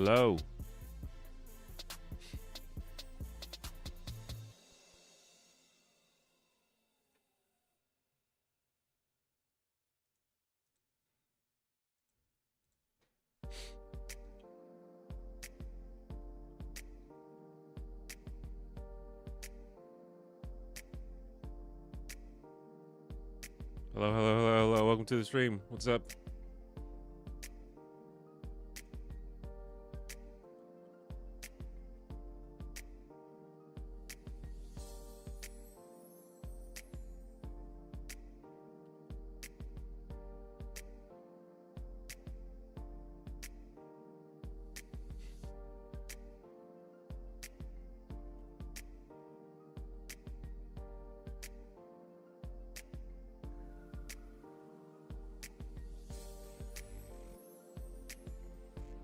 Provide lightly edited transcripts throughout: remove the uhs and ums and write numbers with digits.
Hello. Hello, hello, hello, hello. Welcome to the stream. What's up?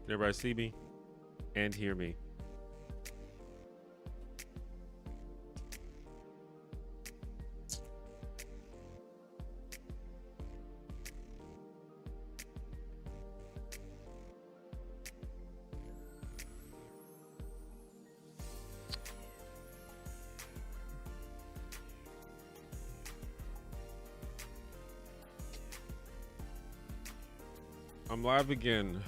Can everybody see me and hear me? I'm live again.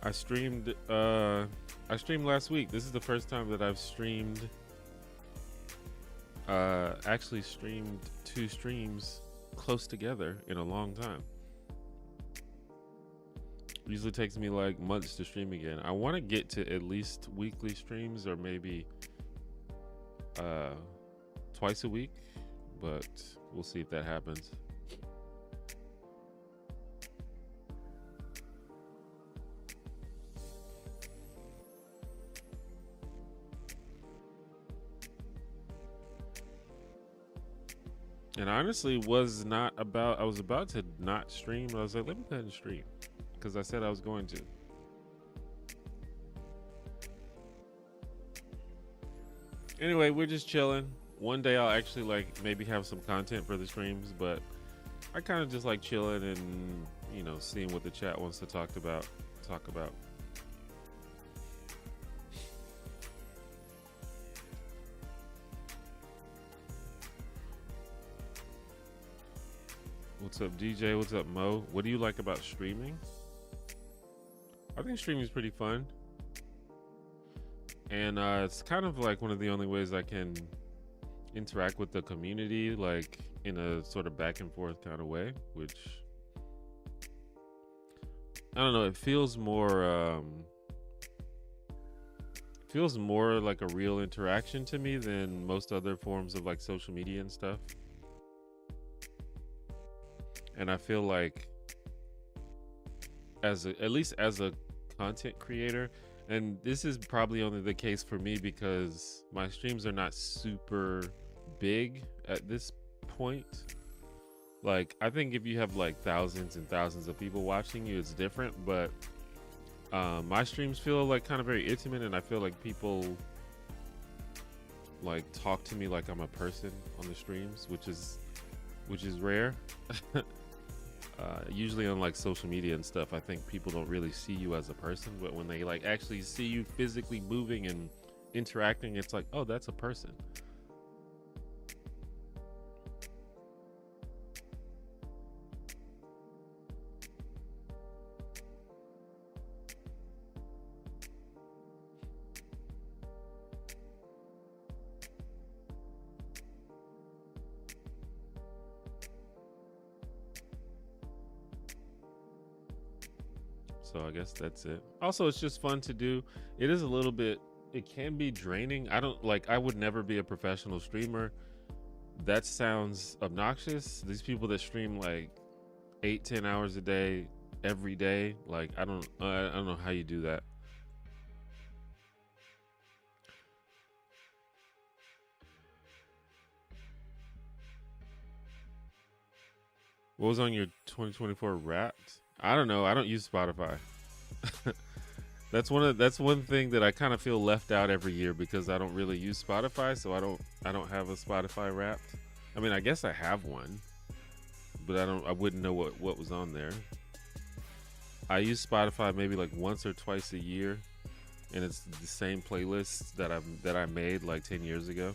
I streamed last week. This is the first time that I've streamed actually streamed 2 streams close together in a long time. Usually takes me like months to stream again. I want to get to at least weekly streams or maybe twice a week, but we'll see if that happens. And honestly I was about to not stream. I was like, let me go ahead and stream because I said I was going to. Anyway, we're just chilling. One day I'll actually like maybe have some content for the streams, but I kind of just like chilling and, you know, seeing what the chat wants to talk about. What's up, DJ? What's up, Mo? What do you like about streaming? I think streaming is pretty fun. And it's kind of like one of the only ways I can interact with the community, like in a sort of back and forth kind of way, which I don't know, it feels more like a real interaction to me than most other forms of like social media and stuff. And I feel like at least as a content creator, and this is probably only the case for me because my streams are not super big at this point. Like, I think if you have like thousands and thousands of people watching you, it's different, but my streams feel like kind of very intimate, and I feel like people like talk to me like I'm a person on the streams, which is rare. Usually on like social media and stuff, I think people don't really see you as a person, but when they like actually see you physically moving and interacting, it's like, oh, that's a person. So I guess that's it. Also, it's just fun to do. It is a little bit, it can be draining. I would never be a professional streamer. That sounds obnoxious. These people that stream like 8-10 hours a day, every day, like I don't know how you do that. What was on your 2024 Wrapped? I don't know. I don't use Spotify. That's one thing that I kind of feel left out every year because I don't really use Spotify, so I don't have a Spotify Wrapped. I mean, I guess I have one, but I wouldn't know what was on there. I use Spotify maybe like once or twice a year, and it's the same playlists that I made like 10 years ago.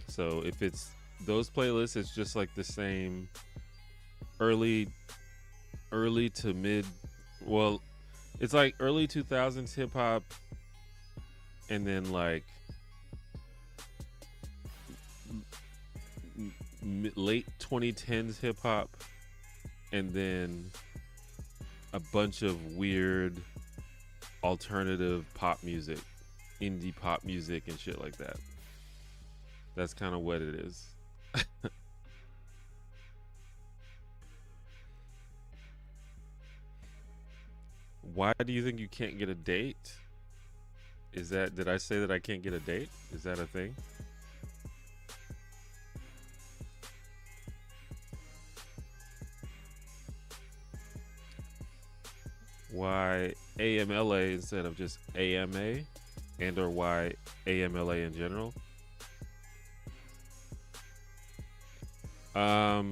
So if it's those playlists, it's just like the same early to mid. Well, it's like early 2000s hip hop, and then like late 2010s hip hop, and then a bunch of weird alternative pop music, indie pop music, and shit like that. That's kind of what it is. Why do you think you can't get a date? Did I say that I can't get a date? Is that a thing? Why AMLA instead of just AMA, and or why AMLA in general? I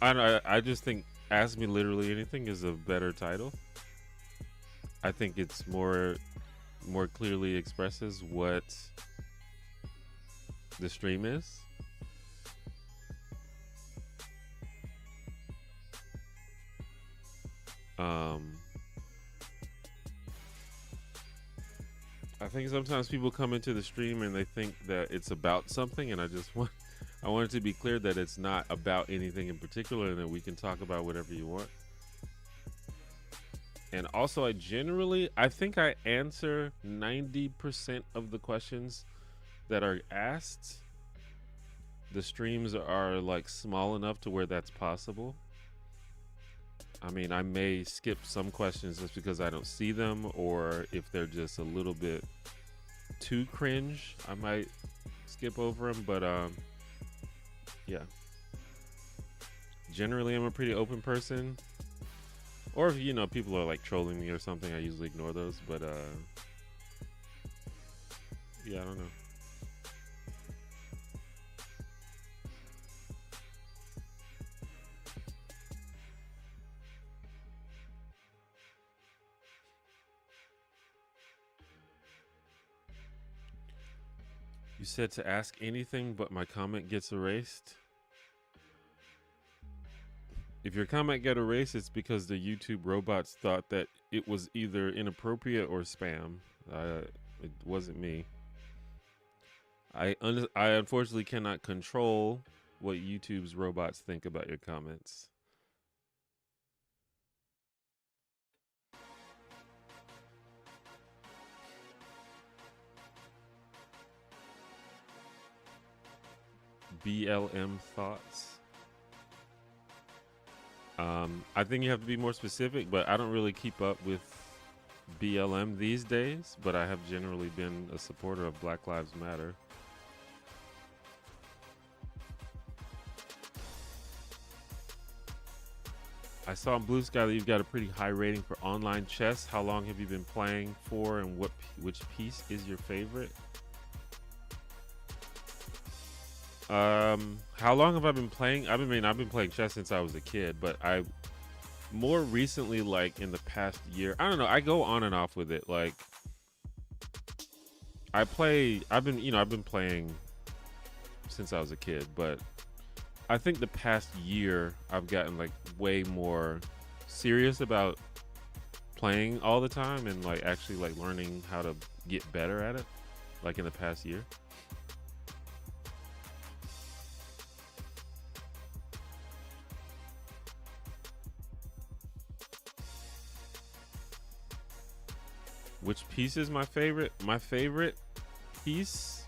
don't know, I just think Ask Me Literally Anything is a better title. I think it's more clearly expresses what the stream is. I think sometimes people come into the stream and they think that it's about something, and I want it to be clear that it's not about anything in particular, and that we can talk about whatever you want. And also, I think I answer 90% of the questions that are asked. The streams are like small enough to where that's possible. I mean, I may skip some questions just because I don't see them, or if they're just a little bit too cringe, I might skip over them. But yeah, generally I'm a pretty open person. Or if, you know, people are like trolling me or something, I usually ignore those. But yeah, I don't know. You said to ask anything, but my comment gets erased. If your comment got erased, it's because the YouTube robots thought that it was either inappropriate or spam. It wasn't me. I unfortunately cannot control what YouTube's robots think about your comments. BLM thoughts. I think you have to be more specific, but I don't really keep up with BLM these days, but I have generally been a supporter of Black Lives Matter. I saw on Blue Sky that you've got a pretty high rating for online chess. How long have you been playing for, and which piece is your favorite? How long have I been playing? I've been playing chess since I was a kid, but I more recently, like in the past year, I don't know, I go on and off with it. Like I've been playing since I was a kid, but I think the past year I've gotten like way more serious about playing all the time, and like actually like learning how to get better at it, like in the past year. Which piece is my favorite? My favorite piece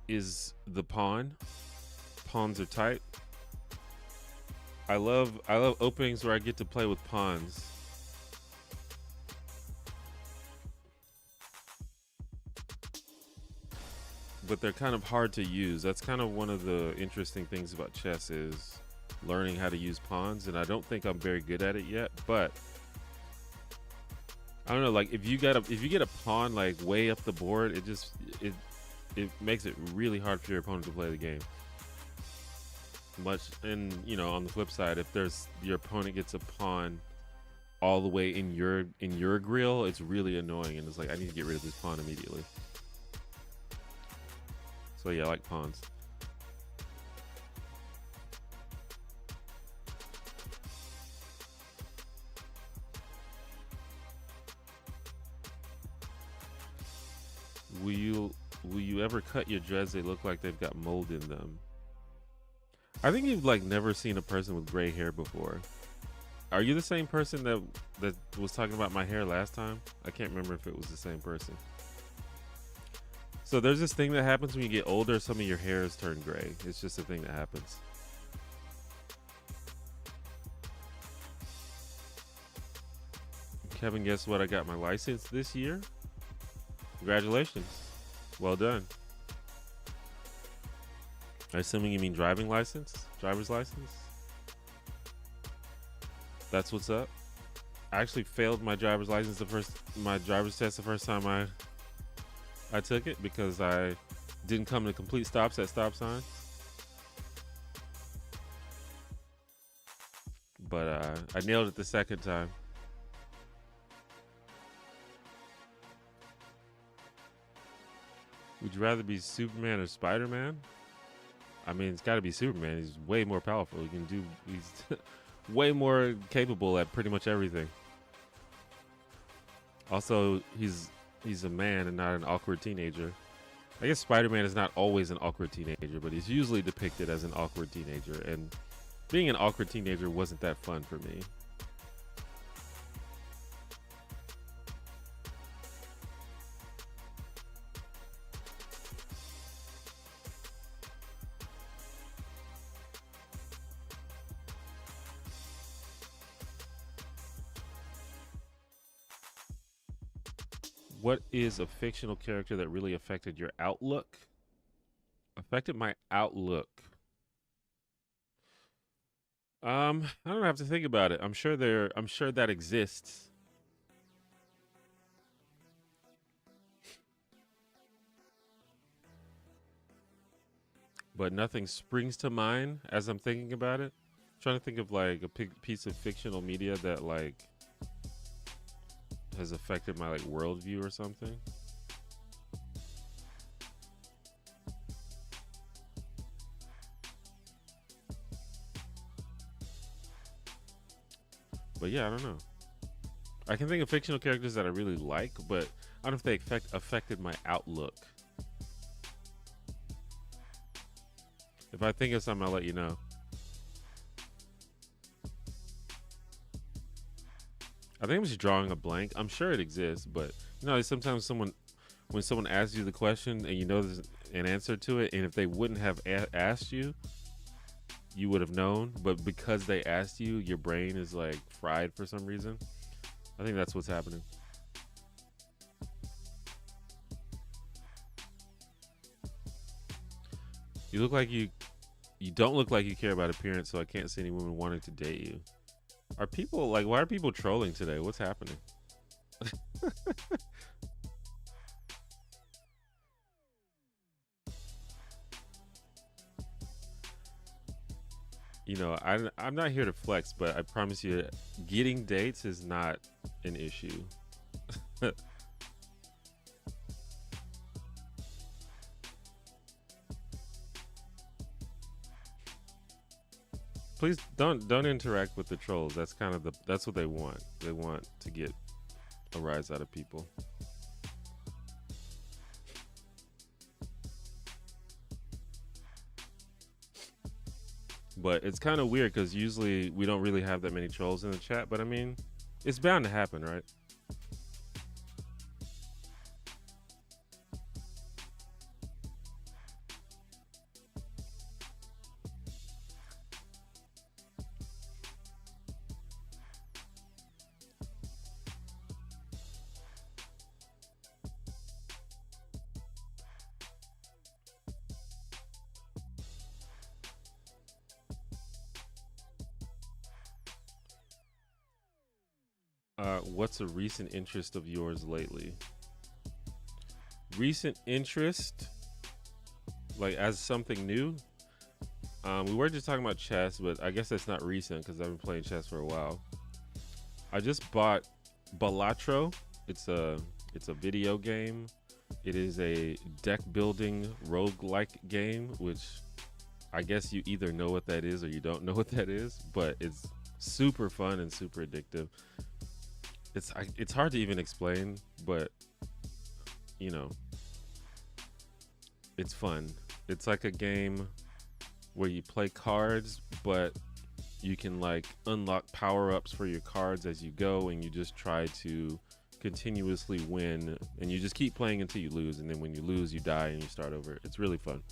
is the pawn. Pawns are tight. I love openings where I get to play with pawns. But they're kind of hard to use. That's kind of one of the interesting things about chess is learning how to use pawns, and I don't think I'm very good at it yet, but I don't know, like if you get a pawn like way up the board, it makes it really hard for your opponent to play the game. And you know, on the flip side, if there's your opponent gets a pawn all the way in your grill, it's really annoying, and it's like, I need to get rid of this pawn immediately. So yeah, I like pawns. Will you ever cut your dreads? They look like they've got mold in them. I think you've like never seen a person with gray hair before. Are you the same person that was talking about my hair last time? I can't remember if it was the same person. So there's this thing that happens when you get older. Some of your hairs turn gray. It's just a thing that happens. Kevin, guess what? I got my license this year. Congratulations. Well done. Assuming you mean driving license? Driver's license? That's what's up. I actually failed my driver's license my driver's test the first time I took it because I didn't come to complete stops at stop signs. But I nailed it the second time. Would you rather be Superman or Spider-Man? I mean, it's got to be Superman. He's way more powerful. He's way more capable at pretty much everything. Also, he's a man and not an awkward teenager. I guess Spider-Man is not always an awkward teenager, but he's usually depicted as an awkward teenager. And being an awkward teenager wasn't that fun for me. What is a fictional character that really affected your outlook? Affected my outlook. I don't have to think about it. I'm sure that exists. But nothing springs to mind as I'm thinking about it. I'm trying to think of like a piece of fictional media that like has affected my like worldview or something. But yeah, I don't know. I can think of fictional characters that I really like, but I don't know if they affected my outlook. If I think of something, I'll let you know. I think I'm just drawing a blank. I'm sure it exists, but you know, sometimes when someone asks you the question and you know there's an answer to it, and if they wouldn't have asked you, you would have known. But because they asked you, your brain is like fried for some reason. I think that's what's happening. You look like you don't look like you care about appearance, so I can't see any women wanting to date you. Are people like, why are people trolling today? What's happening? You know, I'm not here to flex, but I promise you, getting dates is not an issue. Please don't interact with the trolls. That's kind of that's what they want. They want to get a rise out of people. But it's kind of weird because usually we don't really have that many trolls in the chat. But I mean, it's bound to happen, right? What's a recent interest of yours lately? Recent interest? like as something new. We were just talking about chess, but I guess that's not recent because I've been playing chess for a while. I just bought Balatro. It's a video game. It is a deck building roguelike game, which I guess you either know what that is or you don't know what that is, but it's super fun and super addictive. It's hard to even explain, but you know, it's fun. It's like a game where you play cards, but you can like unlock power-ups for your cards as you go, and you just try to continuously win, and you just keep playing until you lose, and then when you lose you die and you start over. It's really fun.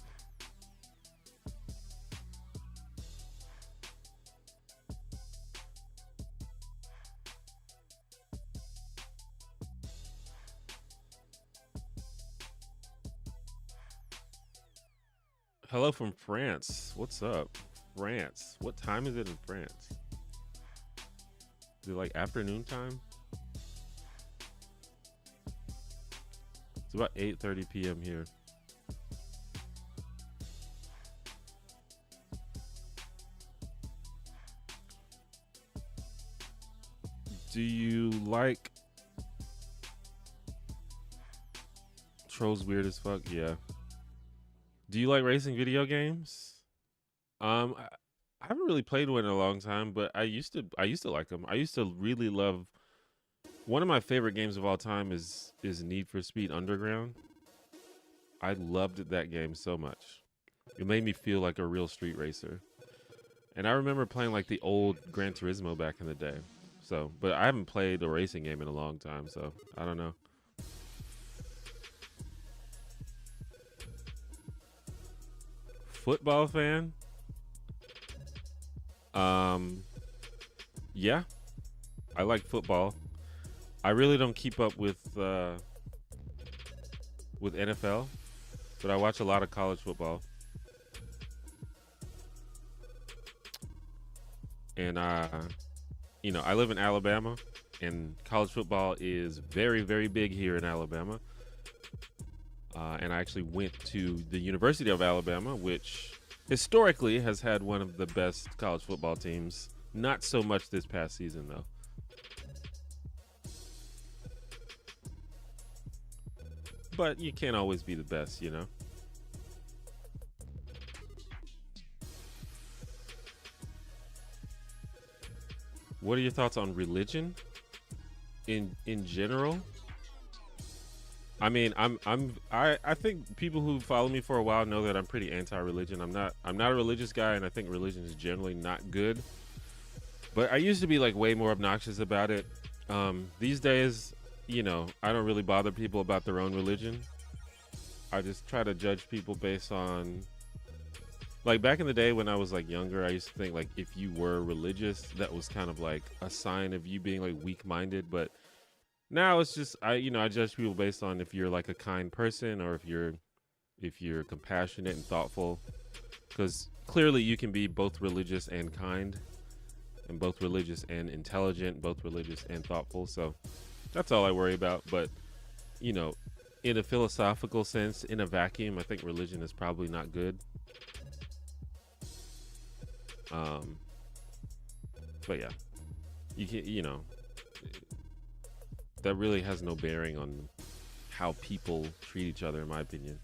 Hello from France. What's up, France? What time is it in France? Is it like afternoon time? It's about 8:30 p.m. here. Do you like Trolls weird as fuck? Yeah. Do you like racing video games? I haven't really played one in a long time, but I used to like them. I used to really love. One of my favorite games of all time is Need for Speed Underground. I loved that game so much. It made me feel like a real street racer. And I remember playing like the old Gran Turismo back in the day. So, but I haven't played a racing game in a long time, so I don't know. Football fan? Yeah, I like football. I really don't keep up with NFL, but I watch a lot of college football. And I live in Alabama, and college football is very, very big here in Alabama. And I actually went to the University of Alabama, which historically has had one of the best college football teams. Not so much this past season, though. But you can't always be the best, you know? What are your thoughts on religion in general? I mean, I think people who follow me for a while know that I'm pretty anti-religion. I'm not a religious guy, and I think religion is generally not good. But I used to be like way more obnoxious about it. These days, I don't really bother people about their own religion. I just try to judge people based on, like, back in the day when I was like younger, I used to think like if you were religious, that was kind of like a sign of you being like weak-minded. But now it's just I judge people based on if you're like a kind person or if you're compassionate and thoughtful, because clearly you can be both religious and kind, and both religious and intelligent, both religious and thoughtful. So that's all I worry about. But in a philosophical sense, in a vacuum, I think religion is probably not good. But yeah, you can that really has no bearing on how people treat each other, in my opinion.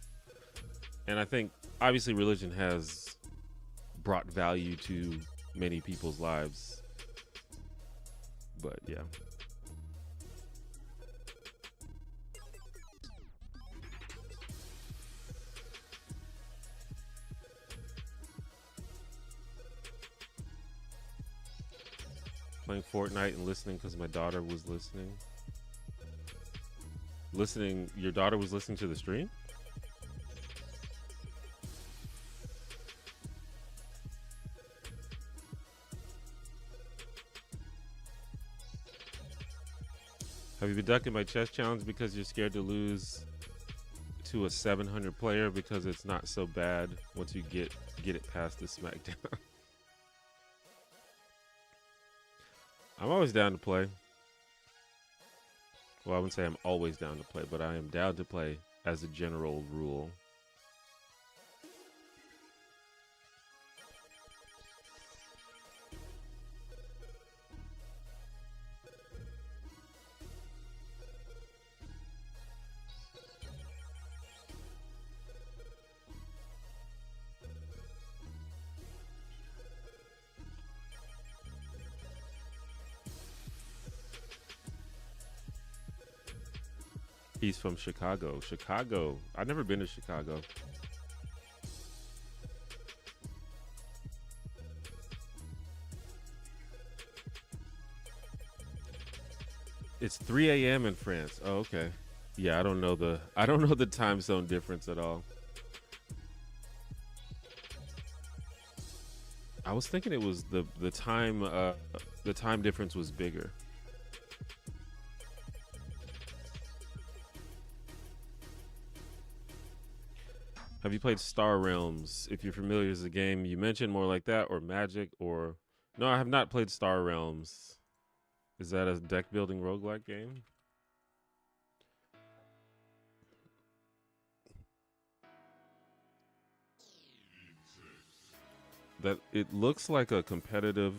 And I think obviously religion has brought value to many people's lives, but yeah. Playing Fortnite and listening because my daughter was listening. Your daughter was listening to the stream? Have you been ducking my chess challenge because you're scared to lose to a 700 player because it's not so bad once you get it past the SmackDown? I'm always down to play. Well, I wouldn't say I'm always down to play, but I am down to play as a general rule. He's from Chicago. Chicago. I've never been to Chicago. It's 3 a.m. in France. Oh, okay. Yeah, I don't know the time zone difference at all. I was thinking it was the time difference was bigger. Have you played Star Realms? If you're familiar with the game you mentioned, more like that, or Magic, or no, I have not played Star Realms. Is that a deck building roguelike game? That it looks like a competitive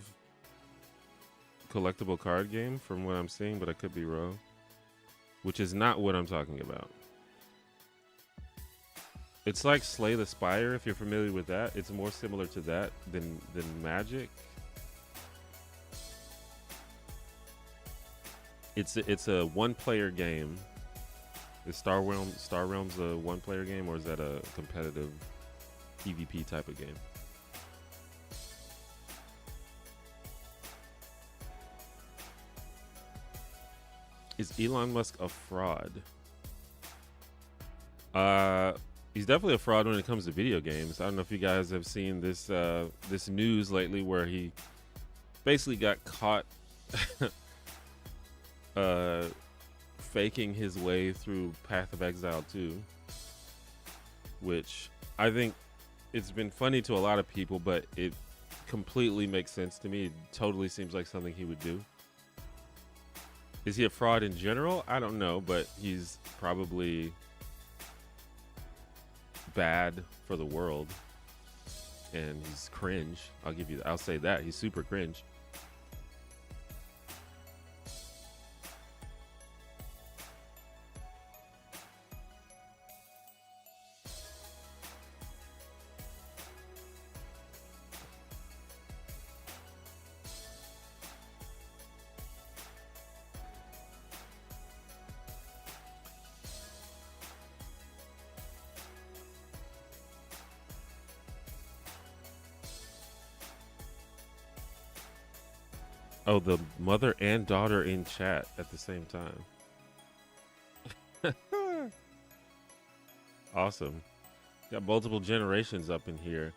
collectible card game from what I'm seeing, but I could be wrong. Which is not what I'm talking about. It's like Slay the Spire, if you're familiar with that. It's more similar to that than Magic. It's a one-player game. Is Star Realms a one-player game, or is that a competitive PvP type of game? Is Elon Musk a fraud? He's definitely a fraud when it comes to video games. I don't know if you guys have seen this news lately where he basically got caught faking his way through Path of Exile 2, which I think it's been funny to a lot of people, but it completely makes sense to me. It totally seems like something he would do. Is he a fraud in general? I don't know, but he's probably bad for the world, and he's cringe. I'll say that. He's super cringe. Oh, the mother and daughter in chat at the same time. Awesome. Got multiple generations up in here.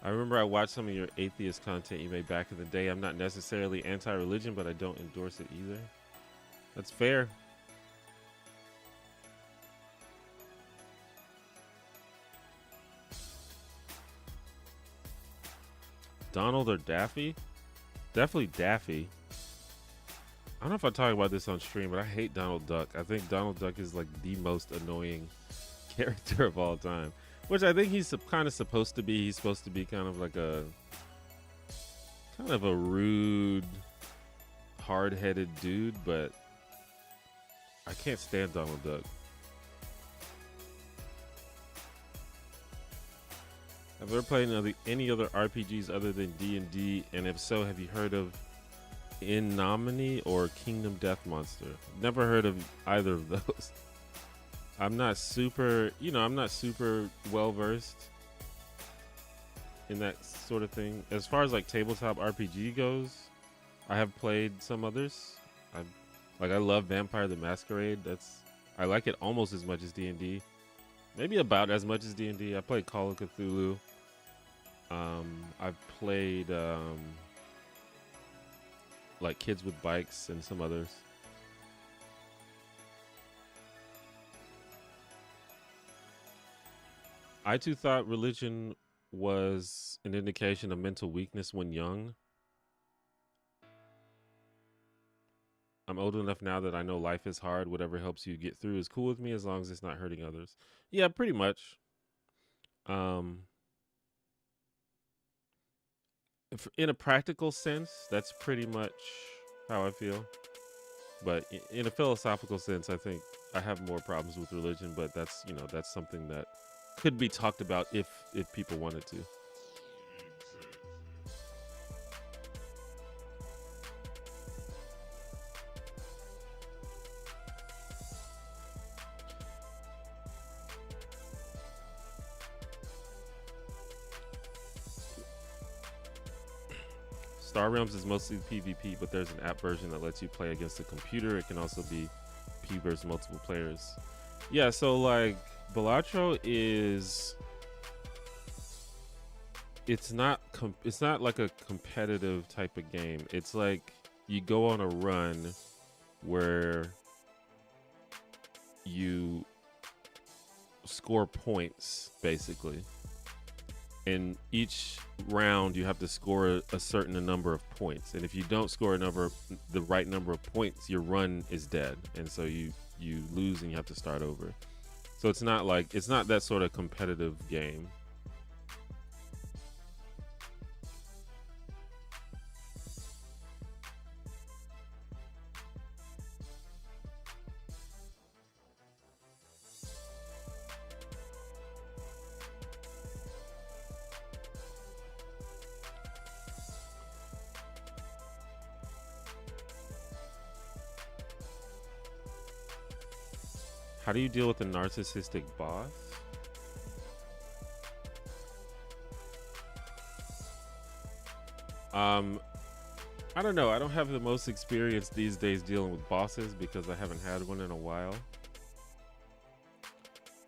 I remember I watched some of your atheist content you made back in the day. I'm not necessarily anti-religion, but I don't endorse it either. That's fair. Donald or Daffy? Definitely Daffy. I don't know if I talk about this on stream, but I hate Donald Duck. I think Donald Duck is like the most annoying character of all time. Which I think he's kind of supposed to be. He's supposed to be kind of like a rude, hard-headed dude, but I can't stand Donald Duck. Have you ever played any other RPGs other than D&D? And if so, have you heard of In Nomine or Kingdom Death Monster? Never heard of either of those. I'm not super well versed in that sort of thing. As far as like tabletop RPG goes, I have played some others. I love Vampire the Masquerade. I like it almost as much as D&D. Maybe about as much as D&D. I played Call of Cthulhu. I've played like Kids with Bikes and some others. I too thought religion was an indication of mental weakness when young. I'm old enough now that I know life is hard. Whatever helps you get through is cool with me as long as it's not hurting others. Yeah, pretty much. In a practical sense, that's pretty much how I feel. But in a philosophical sense, I think I have more problems with religion, but that's something that could be talked about if people wanted to. Star Realms is mostly PvP, but there's an app version that lets you play against a computer. It can also be P versus multiple players. Yeah, so like Balatro is, it's not like a competitive type of game. It's like you go on a run where you score points basically. In each round you have to score a certain number of points, and if you don't score the right number of points, your run is dead, and so you lose and you have to start over. So it's not that sort of competitive game. How do you deal with a narcissistic boss? I don't know. I don't have the most experience these days dealing with bosses because I haven't had one in a while.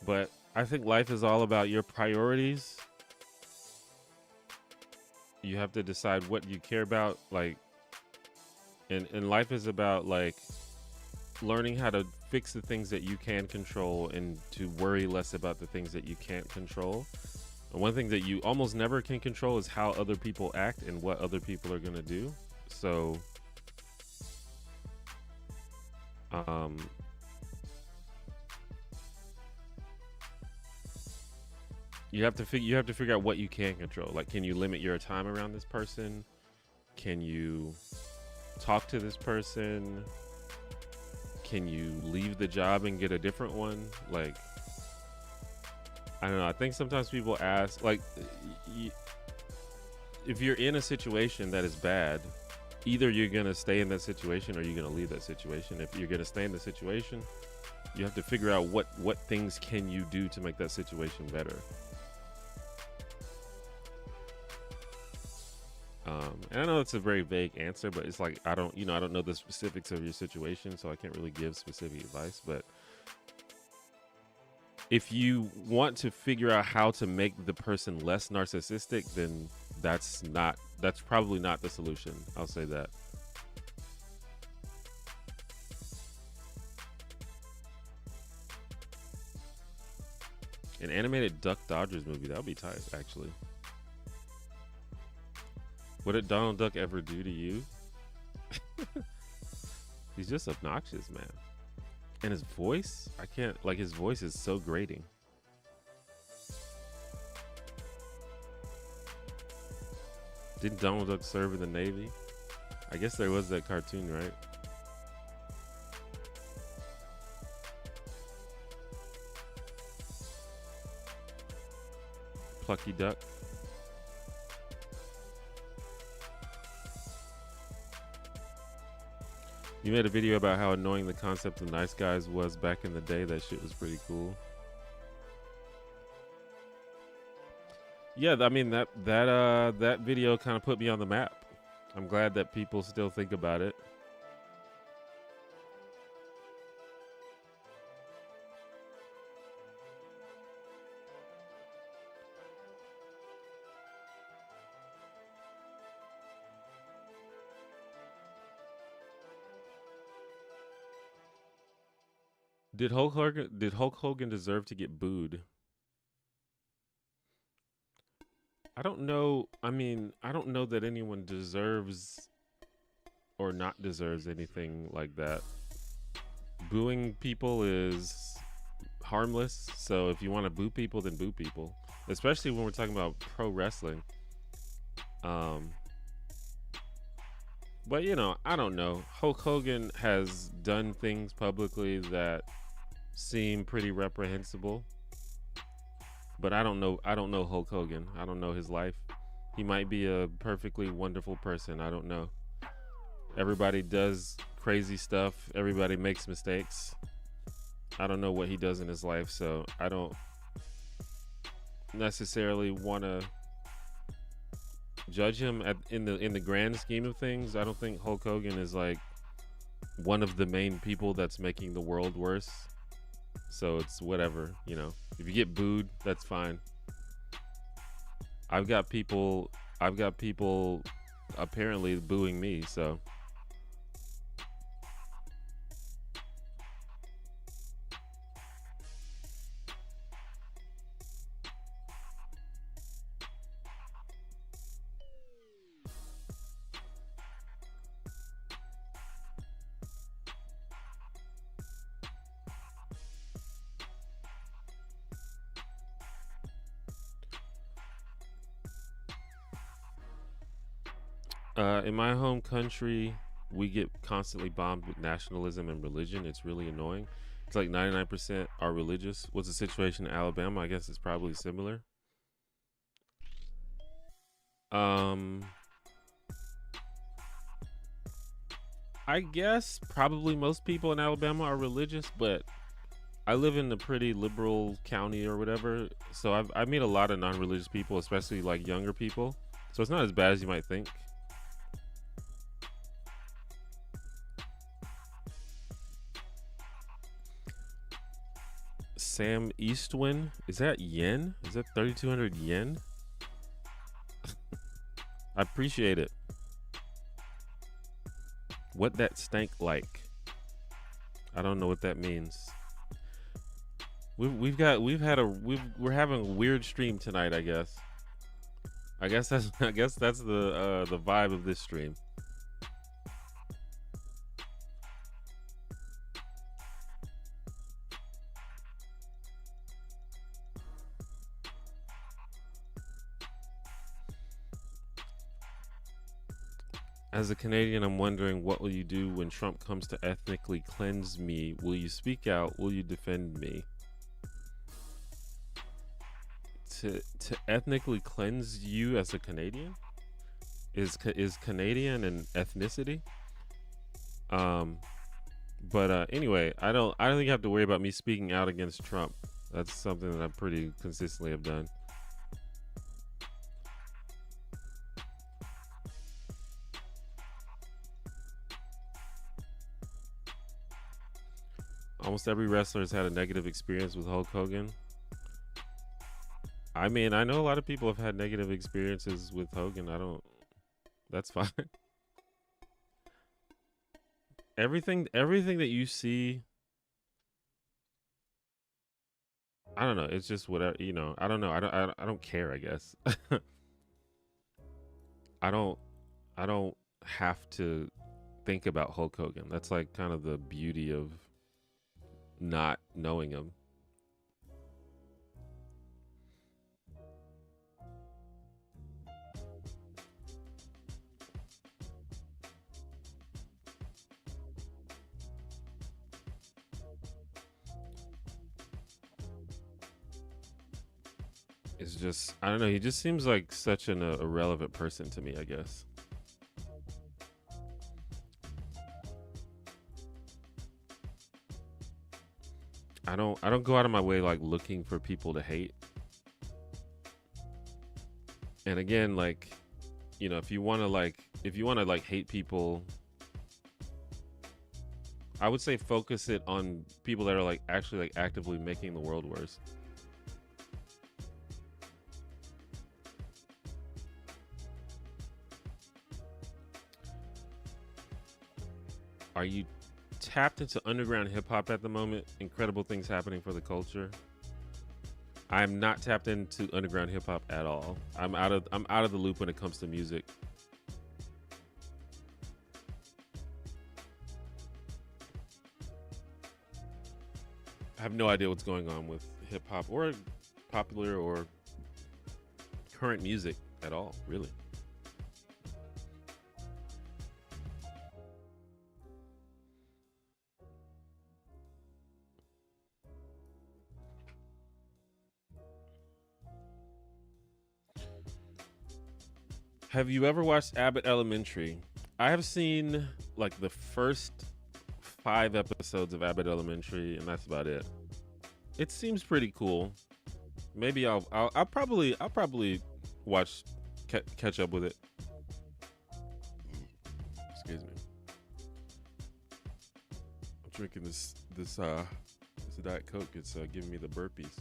But I think life is all about your priorities. You have to decide what you care about, like, and life is about like learning how to fix the things that you can control and to worry less about the things that you can't control. And one thing that you almost never can control is how other people act and what other people are going to do. So you have to figure out what you can control. Like, can you limit your time around this person? Can you talk to this person? Can you leave the job and get a different one? Like, I don't know. I think sometimes people ask, like, if you're in a situation that is bad, either you're going to stay in that situation or you're going to leave that situation. If you're going to stay in the situation, you have to figure out what things can you do to make that situation better. And I know it's a very vague answer, but it's like, I don't know the specifics of your situation, so I can't really give specific advice. But if you want to figure out how to make the person less narcissistic, then that's probably not the solution. I'll say that. An animated Duck Dodgers movie, that would be tight, actually. What did Donald Duck ever do to you? He's just obnoxious, man. And his voice, I can't, like, his voice is so grating. Didn't Donald Duck serve in the Navy? I guess there was that cartoon, right? Plucky Duck. You made a video about how annoying the concept of Nice Guys was back in the day. That shit was pretty cool. Yeah, I mean, that video kind of put me on the map. I'm glad that people still think about it. Did Hulk Hogan deserve to get booed? I don't know. I mean, I don't know that anyone deserves or not deserves anything like that. Booing people is harmless. So if you want to boo people, then boo people. Especially when we're talking about pro wrestling. But you know, I don't know. Hulk Hogan has done things publicly that seem pretty reprehensible. But I don't know Hulk Hogan. I don't know his life. He might be a perfectly wonderful person. I don't know. Everybody does crazy stuff. Everybody makes mistakes. I don't know what he does in his life, so I don't necessarily want to judge him in the grand scheme of things. I don't think Hulk Hogan is like one of the main people that's making the world worse. So it's whatever, you know. If you get booed, that's fine. I've got people apparently booing me, so in my home country, we get constantly bombed with nationalism and religion. It's really annoying. It's like 99% are religious. What's the situation in Alabama? I guess it's probably similar. I guess probably most people in Alabama are religious, but I live in a pretty liberal county or whatever, so I've met a lot of non-religious people, especially like younger people. So it's not as bad as you might think. Sam Eastwin, is that yen? Is that 3,200 yen? I appreciate it. What that stank like? I don't know what that means. We're having a weird stream tonight, I guess. I guess that's the vibe of this stream. As a Canadian, I'm wondering, what will you do when Trump comes to ethnically cleanse me? Will you speak out? Will you defend me? To ethnically cleanse you as a Canadian? Is Canadian an ethnicity? But anyway, I don't think you have to worry about me speaking out against Trump. That's something that I pretty consistently have done. Almost every wrestler has had a negative experience with Hulk Hogan. I mean, I know a lot of people have had negative experiences with Hogan. That's fine. Everything that you see, I don't know. It's just whatever, you know. I don't know. I don't care, I guess. I don't have to think about Hulk Hogan. That's like kind of the beauty of not knowing him. It's just, I don't know. He just seems like such an irrelevant person to me, I guess. I don't go out of my way like looking for people to hate. And again, like, you know, if you want to hate people, I would say focus it on people that are like actually like actively making the world worse. Are you tapped into underground hip hop at the moment? Incredible things happening for the culture. I'm not tapped into underground hip hop at all. I'm out of the loop when it comes to music. I have no idea what's going on with hip hop or popular or current music at all, really. Have you ever watched Abbott Elementary? I have seen like the first 5 episodes of Abbott Elementary, and that's about it. It seems pretty cool. Maybe I'll probably watch catch up with it. Excuse me. I'm drinking this Diet Coke. It's giving me the burpees.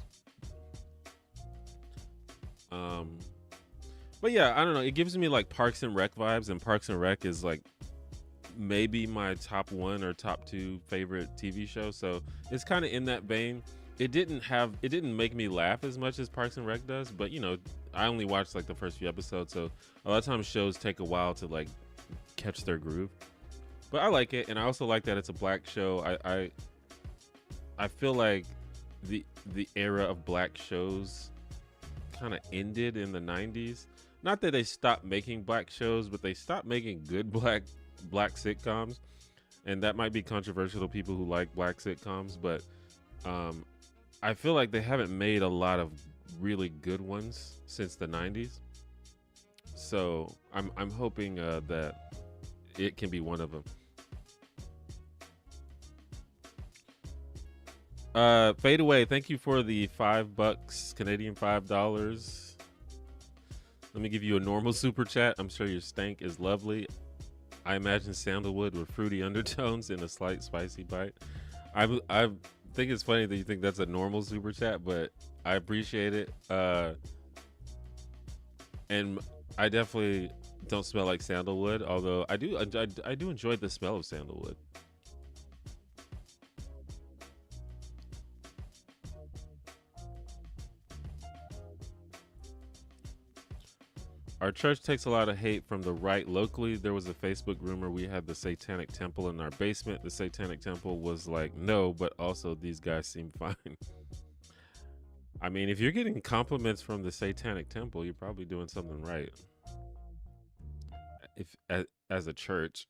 But yeah, I don't know. It gives me like Parks and Rec vibes, and Parks and Rec is like maybe my top 1 or top 2 favorite TV show. So it's kind of in that vein. It didn't make me laugh as much as Parks and Rec does, but you know, I only watched like the first few episodes, so a lot of times shows take a while to like catch their groove. But I like it, and I also like that it's a black show. I feel like the era of black shows kind of ended in the 90s. Not that they stopped making black shows, but they stopped making good black sitcoms, and that might be controversial to people who like black sitcoms, but I feel like they haven't made a lot of really good ones since the 90s. So I'm hoping that it can be one of them. Fade Away, thank you for the $5, Canadian $5. Let me give you a normal super chat. I'm sure your stank is lovely. I imagine sandalwood with fruity undertones and a slight spicy bite. I think it's funny that you think that's a normal super chat, but I appreciate it. And I definitely don't smell like sandalwood, although I do enjoy the smell of sandalwood. Our church takes a lot of hate from the right. Locally, there was a Facebook rumor we had the Satanic Temple in our basement. The Satanic Temple was like, no, but also these guys seem fine. I mean, if you're getting compliments from the Satanic Temple, you're probably doing something right. If as a church.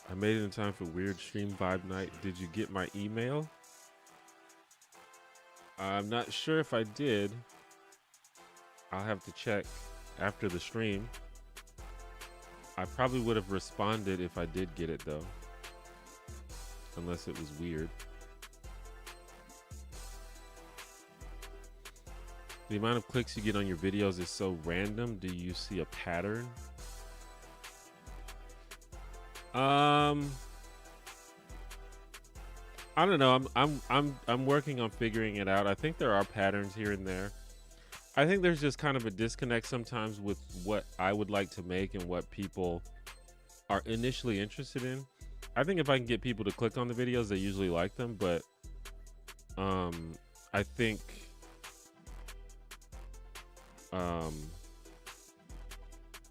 I made it in time for Weird Stream Vibe Night. Did you get my email? I'm not sure if I did. I'll have to check after the stream. I probably would have responded if I did get it though. Unless it was weird. The amount of clicks you get on your videos is so random. Do you see a pattern? I don't know. I'm working on figuring it out. I think there are patterns here and there. I think there's just kind of a disconnect sometimes with what I would like to make and what people are initially interested in. I think if I can get people to click on the videos, they usually like them, but I think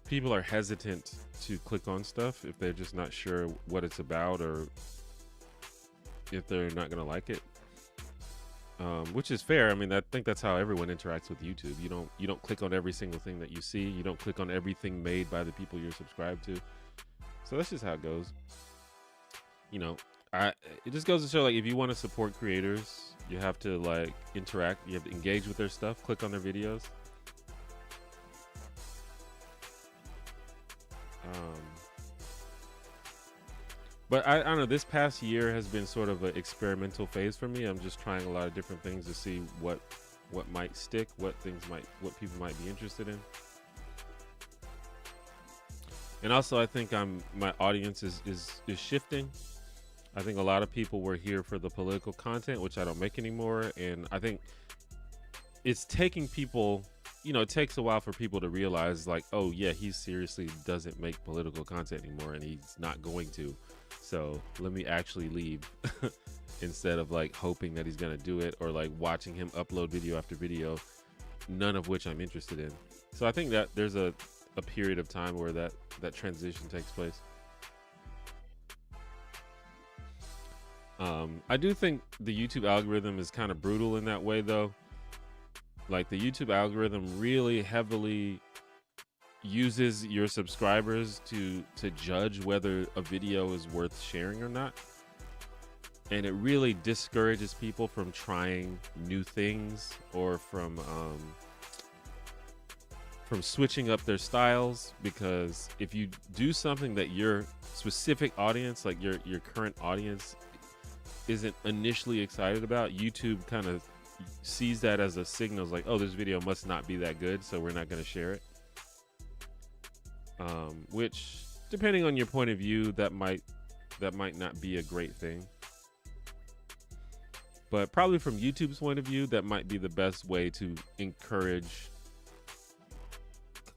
people are hesitant to click on stuff if they're just not sure what it's about or if they're not going to like it, which is fair. I mean, I think that's how everyone interacts with YouTube. You don't click on every single thing that you see. You don't click on everything made by the people you're subscribed to. So that's just how it goes. You know, it just goes to show, like, if you want to support creators, you have to like interact. You have to engage with their stuff. Click on their videos. But I don't know, this past year has been sort of an experimental phase for me. I'm just trying a lot of different things to see what might stick, what people might be interested in. And also I think my audience is shifting. I think a lot of people were here for the political content, which I don't make anymore. And I think it's taking people, you know, it takes a while for people to realize, like, oh yeah, he seriously doesn't make political content anymore and he's not going to. So let me actually leave instead of like hoping that he's gonna do it or like watching him upload video after video, none of which I'm interested in. So I think that there's a period of time where that transition takes place. I do think the YouTube algorithm is kind of brutal in that way though. Like the YouTube algorithm really heavily uses your subscribers to judge whether a video is worth sharing or not, and it really discourages people from trying new things or from switching up their styles, because if you do something that your specific audience, like your current audience, isn't initially excited about, YouTube kind of sees that as a signal, like, oh, this video must not be that good, so we're not going to share it. Which, depending on your point of view, that might not be a great thing. But probably from YouTube's point of view, that might be the best way to encourage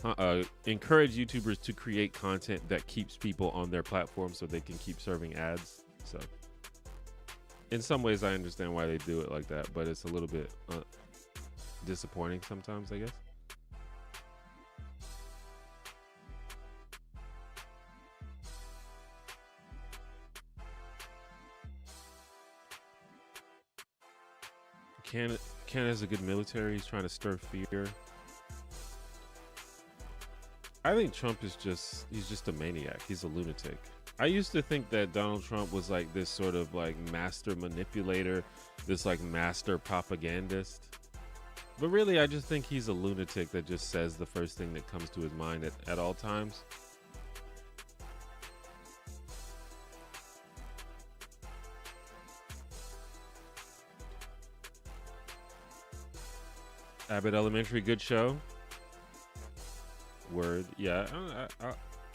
YouTubers to create content that keeps people on their platform so they can keep serving ads. So in some ways, I understand why they do it like that, but it's a little bit disappointing sometimes, I guess. Canada's a good military. He's trying to stir fear. I think Trump is he's just a maniac. He's a lunatic. I used to think that Donald Trump was like this sort of like master manipulator, this like master propagandist. But really, I just think he's a lunatic that just says the first thing that comes to his mind at all times. Abbott Elementary, good show. Word, yeah.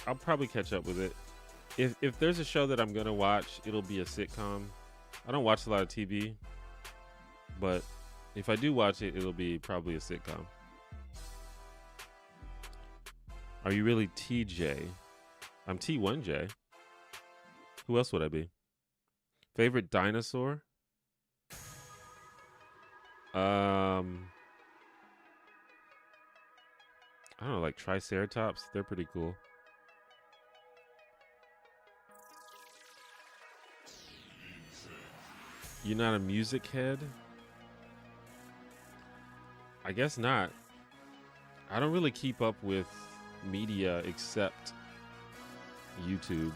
I'll probably catch up with it. If there's a show that I'm gonna watch, it'll be a sitcom. I don't watch a lot of TV, but if I do watch it, it'll be probably a sitcom. Are you really TJ? I'm T1J. Who else would I be? Favorite dinosaur? I don't know, like Triceratops. They're pretty cool. You're not a music head? I guess not. I don't really keep up with media except YouTube.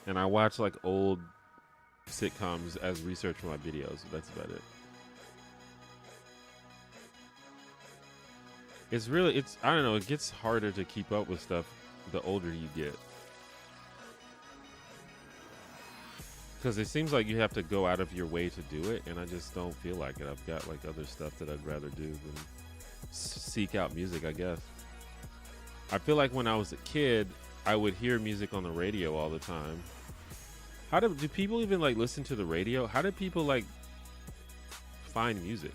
And I watch like old sitcoms as research for my videos. That's about it. I don't know, it gets harder to keep up with stuff the older you get. Because it seems like you have to go out of your way to do it, and I just don't feel like it. I've got like other stuff that I'd rather do than seek out music, I guess. I feel like when I was a kid, I would hear music on the radio all the time. Do people even like listen to the radio? How do people like find music?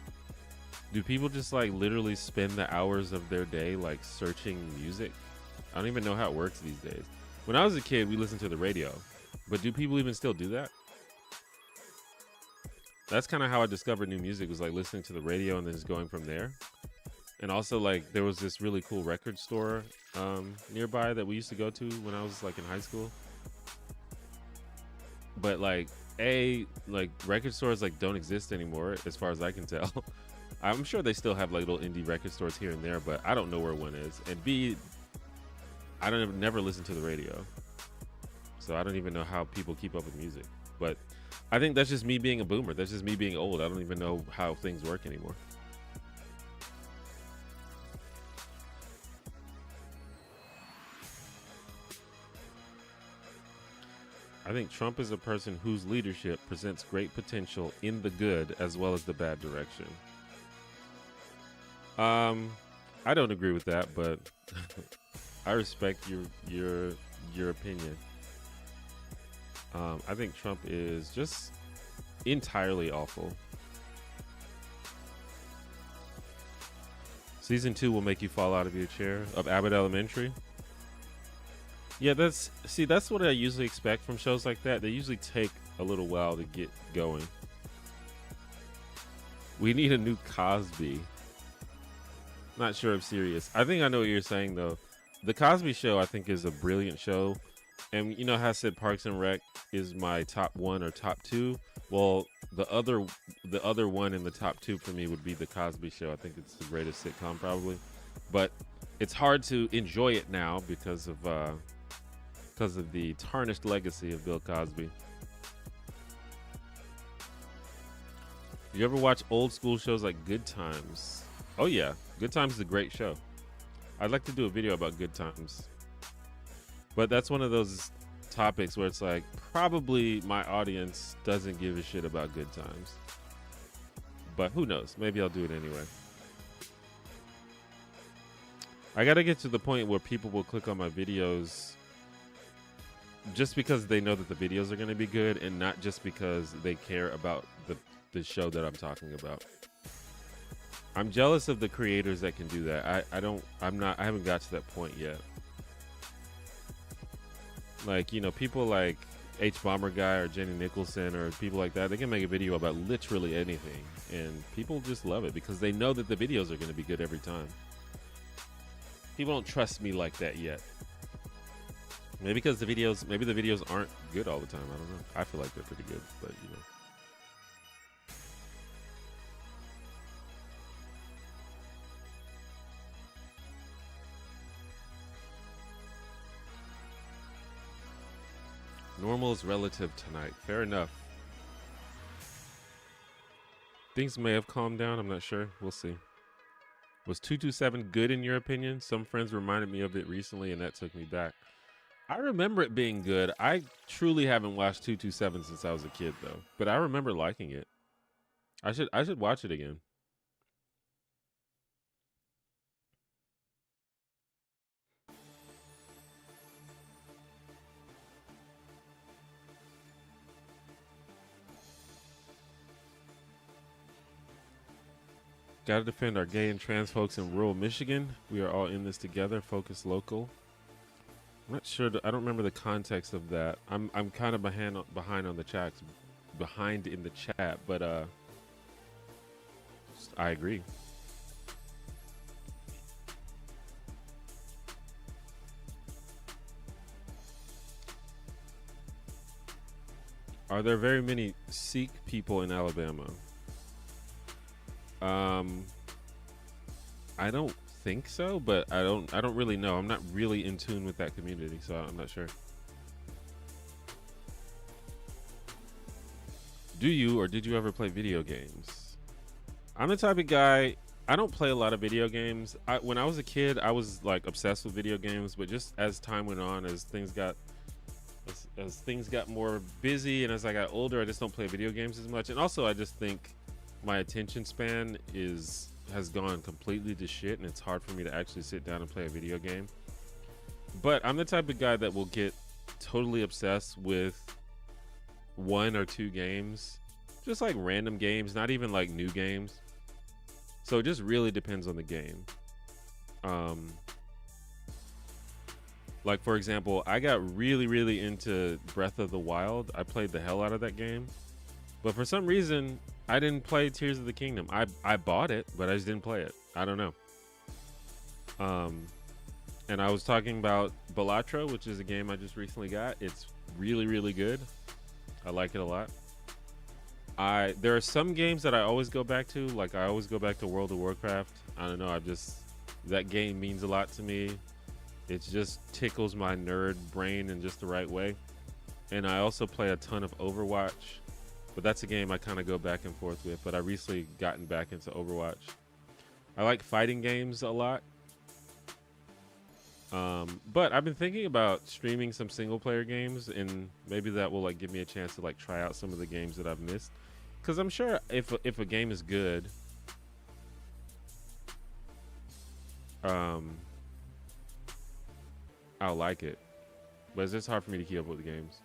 Do people just like literally spend the hours of their day like searching music? I don't even know how it works these days. When I was a kid, we listened to the radio, but do people even still do that? That's kind of how I discovered new music, was like listening to the radio and then just going from there. And also like there was this really cool record store nearby that we used to go to when I was like in high school. But like record stores like don't exist anymore as far as I can tell. I'm sure they still have like little indie record stores here and there, but I don't know where one is. And B, I never listen to the radio, so I don't even know how people keep up with music. But I think that's just me being a boomer. That's just me being old. I don't even know how things work anymore. I think Trump is a person whose leadership presents great potential in the good as well as the bad direction. I don't agree with that, but I respect your opinion. I think Trump is just entirely awful. Season 2 will make you fall out of your chair of Abbott Elementary. Yeah, that's what I usually expect from shows like that. They usually take a little while to get going. We need a new Cosby. Not sure I'm serious. I think I know what you're saying though. The Cosby Show I think is a brilliant show. And you know how I said Parks and Rec is my top 1 or top 2? Well, the other one in the top 2 for me would be The Cosby Show. I think it's the greatest sitcom probably. But it's hard to enjoy it now because of the tarnished legacy of Bill Cosby. You ever watch old school shows like Good Times? Oh yeah, Good Times is a great show. I'd like to do a video about Good Times. But that's one of those topics where it's like, probably my audience doesn't give a shit about Good Times. But who knows? Maybe I'll do it anyway. I gotta get to the point where people will click on my videos just because they know that the videos are gonna be good, and not just because they care about the show that I'm talking about. I'm jealous of the creators that can do that. I haven't got to that point yet. Like, you know, people like H Bomber Guy or Jenny Nicholson or people like that, they can make a video about literally anything, and people just love it because they know that the videos are going to be good every time. People don't trust me like that yet. Maybe because the videos aren't good all the time. I don't know. I feel like they're pretty good, but you know. Normal is relative tonight. Fair enough. Things may have calmed down. I'm not sure. We'll see. Was 227 good in your opinion? Some friends reminded me of it recently, and that took me back. I remember it being good. I truly haven't watched 227 since I was a kid, though. But I remember liking it. I should watch it again. Gotta defend our gay and trans folks in rural Michigan. We are all in this together. Focus local. I'm not sure. I don't remember the context of that. I'm kind of behind on the chat, behind in the chat, but I agree. Are there very many Sikh people in Alabama? I don't think so, but I don't really know. I'm not really in tune with that community, so I'm not sure. Do you or did you ever play video games? I'm the type of guy, I don't play a lot of video games. When I was a kid, I was like obsessed with video games, but just as time went on, as things got more busy and as I got older, I just don't play video games as much. And also I just think my attention span has gone completely to shit, and it's hard for me to actually sit down and play a video game. But I'm the type of guy that will get totally obsessed with one or two games, just like random games, not even like new games. So it just really depends on the game. Like for example, I got really into Breath of the Wild. I played the hell out of that game, but for some reason I didn't play Tears of the Kingdom. I bought it, but I just didn't play it. I don't know. And I was talking about Balatro, which is a game I just recently got. It's really good. I like it a lot. There are some games that I always go back to. Like I always go back to World of Warcraft. I don't know. That game means a lot to me. It just tickles my nerd brain in just the right way. And I also play a ton of Overwatch. But that's a game I kind of go back and forth with. But I recently gotten back into Overwatch. I like fighting games a lot. But I've been thinking about streaming some single player games, and maybe that will like give me a chance to like try out some of the games that I've missed. Because I'm sure if a game is good, I'll like it. But it's just hard for me to keep up with the games.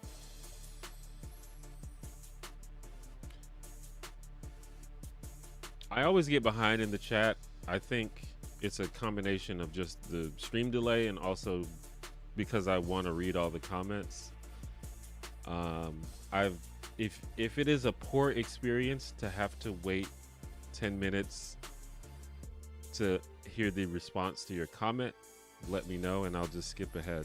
I always get behind in the chat. I think it's a combination of just the stream delay and also because I want to read all the comments. If it is a poor experience to have to wait 10 minutes to hear the response to your comment, let me know and I'll just skip ahead.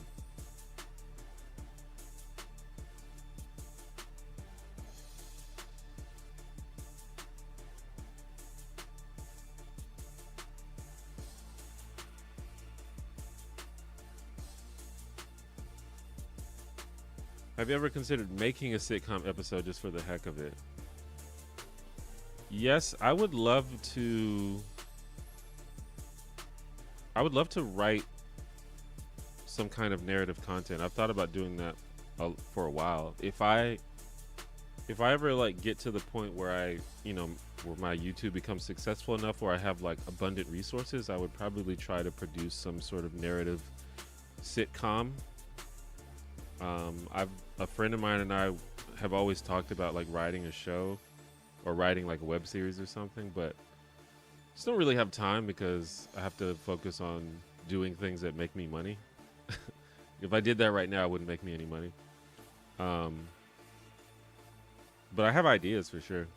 Have you ever considered making a sitcom episode just for the heck of it? Yes, I would love to write some kind of narrative content. I've thought about doing that for a while. If I if I ever like get to the point where where my YouTube becomes successful enough where I have like abundant resources, I would probably try to produce some sort of narrative sitcom. I've a friend of mine and I have always talked about like writing a show or writing like a web series or something, but just don't really have time because I have to focus on doing things that make me money. If I did that right now, it wouldn't make me any money. But I have ideas for sure.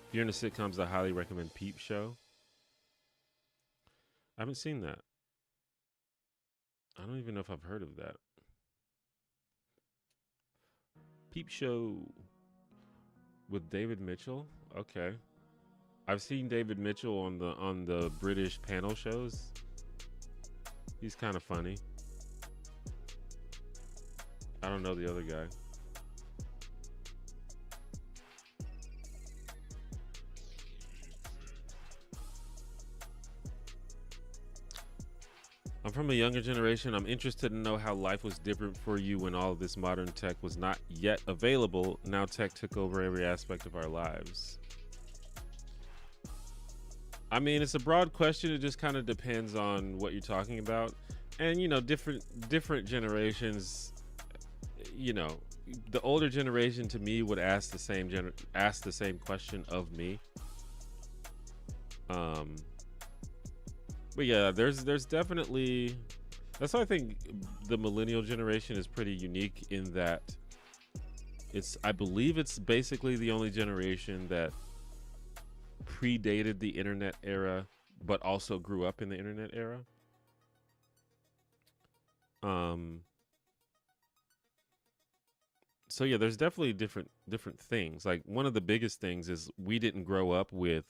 If you're into sitcoms, I highly recommend Peep Show. I haven't seen that. I don't even know if I've heard of that. Peep Show with David Mitchell. Okay. I've seen David Mitchell on the British panel shows. He's kind of funny. I don't know the other guy. I'm from a younger generation. I'm interested to know how life was different for you when all of this modern tech was not yet available. Now tech took over every aspect of our lives. I mean, it's a broad question. It just kind of depends on what you're talking about. And, you know, different generations, you know, the older generation to me would ask the same question of me. But yeah, there's definitely, that's why I think the millennial generation is pretty unique in that I believe it's basically the only generation that predated the internet era, but also grew up in the internet era. So yeah, there's definitely different things. Like one of the biggest things is we didn't grow up with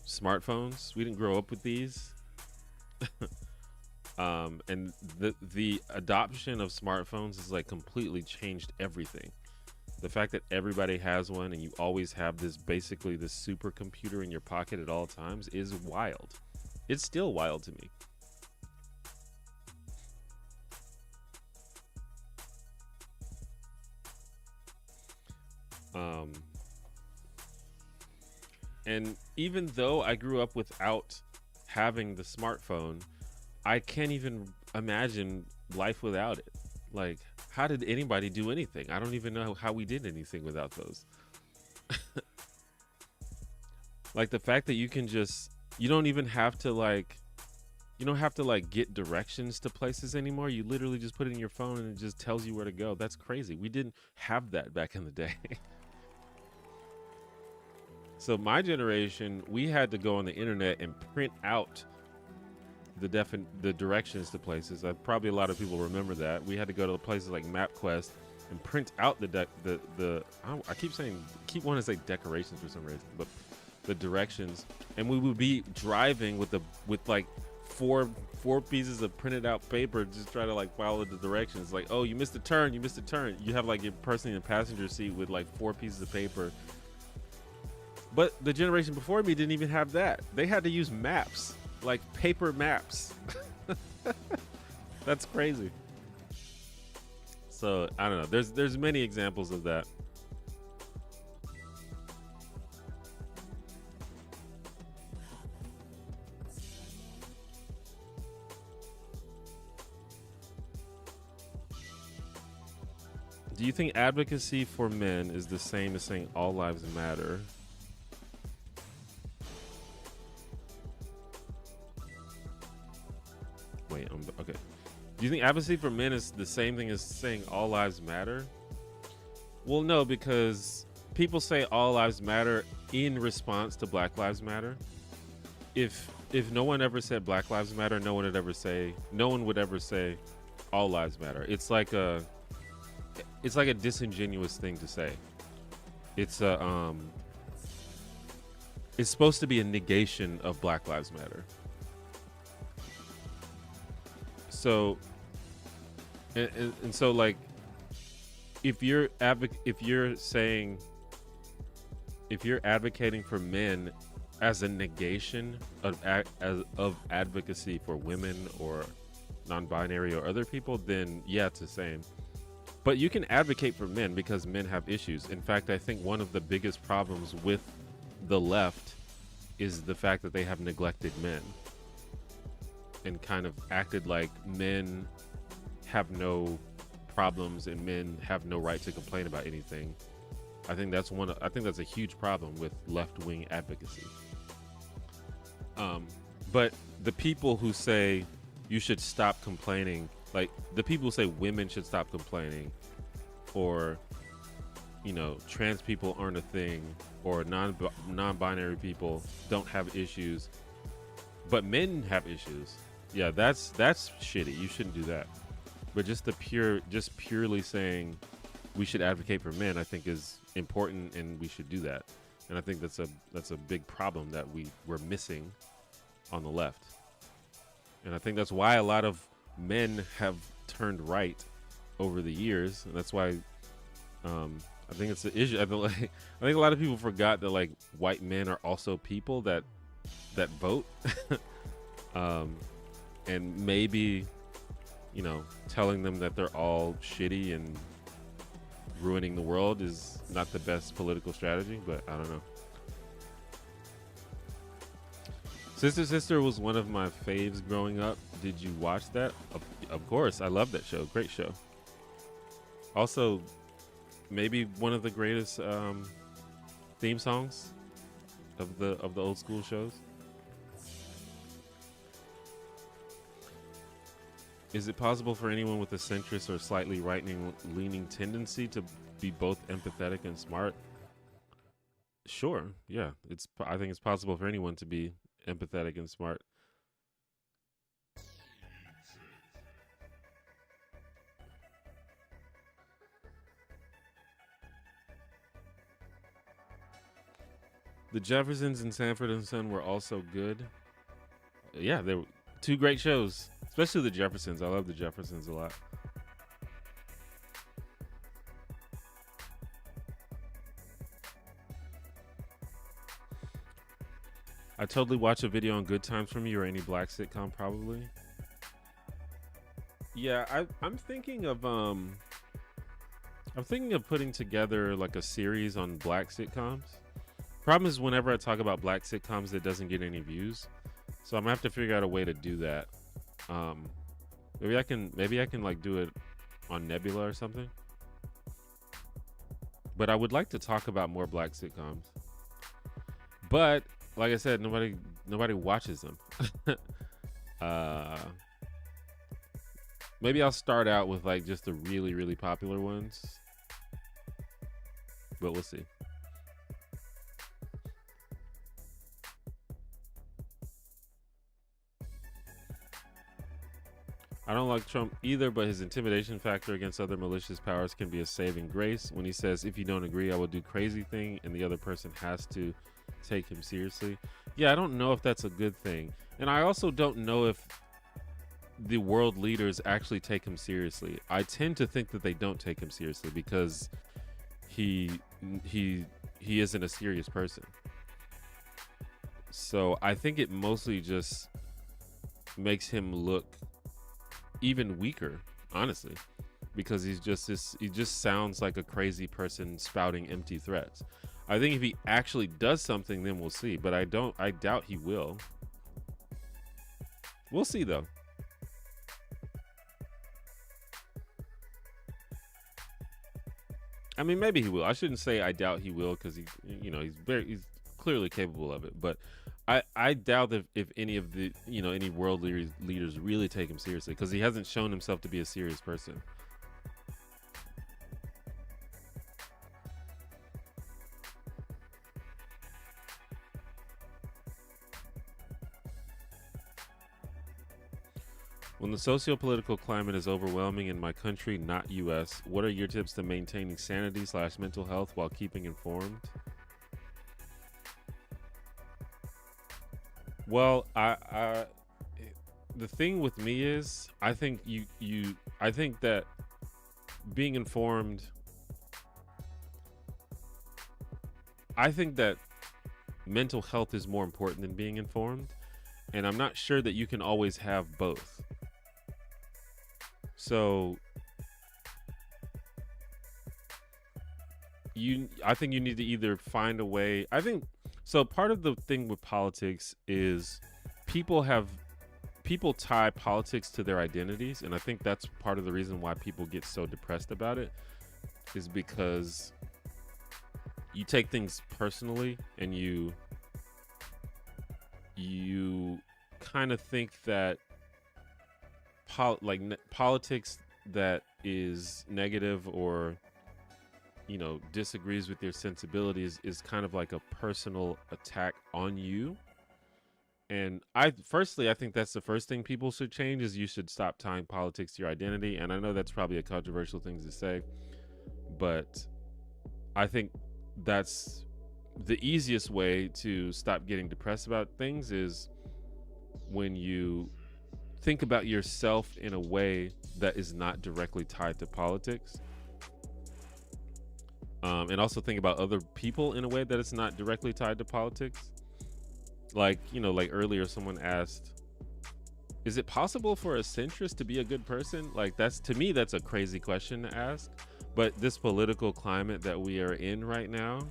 smartphones. We didn't grow up with these. And the adoption of smartphones has like completely changed everything. The fact that everybody has one and you always have this supercomputer in your pocket at all times is wild. It's still wild to me. And even though I grew up without having the smartphone, I can't even imagine life without it. Like, how did anybody do anything? I don't even know how we did anything without those. Like the fact that you don't even have to get directions to places anymore. You literally just put it in your phone and it just tells you where to go. That's crazy. We didn't have that back in the day. So my generation, we had to go on the internet and print out the directions to places. Probably a lot of people remember that. We had to go to places like MapQuest and print out I keep wanting to say decorations for some reason, but the directions. And we would be driving with like four pieces of printed out paper, just try to like follow the directions. Like, oh, you missed a turn. You have like your person in the passenger seat with like 4 pieces of paper. But the generation before me didn't even have that. They had to use maps, like paper maps. That's crazy. So I don't know. There's many examples of that. Do you think advocacy for men is the same as saying all lives matter? Wait, okay. Do you think advocacy for men is the same thing as saying all lives matter? Well, no, because people say all lives matter in response to Black Lives Matter. If no one ever said Black Lives Matter, no one would ever say all lives matter. It's like a disingenuous thing to say. It's supposed to be a negation of Black Lives Matter. So, and so like, if you're advocating for men as a negation of advocacy for women or non-binary or other people, then yeah, it's the same. But you can advocate for men because men have issues. In fact, I think one of the biggest problems with the left is the fact that they have neglected men and kind of acted like men have no problems and men have no right to complain about anything. I think that's a huge problem with left-wing advocacy. But the people who say you should stop complaining, like the people who say women should stop complaining, or trans people aren't a thing, or non-binary people don't have issues, but men have issues. Yeah, that's shitty. You shouldn't do that. But just purely saying we should advocate for men, I think is important, and we should do that. And I think that's a big problem that we're missing on the left. And I think that's why a lot of men have turned right over the years, and that's why I think it's the issue. I think a lot of people forgot that like white men are also people that vote, and maybe telling them that they're all shitty and ruining the world is not the best political strategy. But I don't know. Sister Sister was one of my faves growing up. Did you watch that? Of course, I love that show. Great show. Also, maybe one of the greatest theme songs of the old school shows. Is it possible for anyone with a centrist or slightly right-leaning tendency to be both empathetic and smart? Sure, yeah. I think it's possible for anyone to be empathetic and smart. The Jeffersons and Sanford and Son were also good. Yeah, they were two great shows, especially the Jeffersons. I love the Jeffersons a lot. I totally watch a video on Good Times from You or any black sitcom, probably. Yeah, I'm thinking of putting together like a series on black sitcoms. Problem is, whenever I talk about black sitcoms, it doesn't get any views, so I'm gonna have to figure out a way to do that. Maybe I can like do it on Nebula or something. But I would like to talk about more black sitcoms. But like I said, nobody watches them. Maybe I'll start out with like just the really, really popular ones. But we'll see. I don't like Trump either, but his intimidation factor against other malicious powers can be a saving grace. When he says, if you don't agree, I will do crazy thing, and the other person has to take him seriously. Yeah, I don't know if that's a good thing. And I also don't know if the world leaders actually take him seriously. I tend to think that they don't take him seriously because he isn't a serious person. So I think it mostly just makes him look even weaker, honestly, because he just sounds like a crazy person spouting empty threats. I think if he actually does something, then we'll see, but I doubt he will. We'll see though. I mean, maybe he will. I shouldn't say I doubt he will, because he's clearly capable of it, but I doubt that if any of the any world leaders really take him seriously, because he hasn't shown himself to be a serious person. When the socio-political climate is overwhelming in my country, not US, what are your tips to maintaining sanity / mental health while keeping informed? Well, the thing with me is, I think I think that being informed, I think that mental health is more important than being informed, and I'm not sure that you can always have both. So I think you need to either find a way. I think so. Part of the thing with politics is people tie politics to their identities, and I think that's part of the reason why people get so depressed about it, is because you take things personally, and you kind of think that politics that is negative or disagrees with your sensibilities is kind of like a personal attack on you. And I think that's the first thing people should change, is you should stop tying politics to your identity. And I know that's probably a controversial thing to say, but I think that's the easiest way to stop getting depressed about things, is when you think about yourself in a way that is not directly tied to politics. And also think about other people in a way that it's not directly tied to politics. Like earlier someone asked, is it possible for a centrist to be a good person? Like, to me, that's a crazy question to ask. But this political climate that we are in right now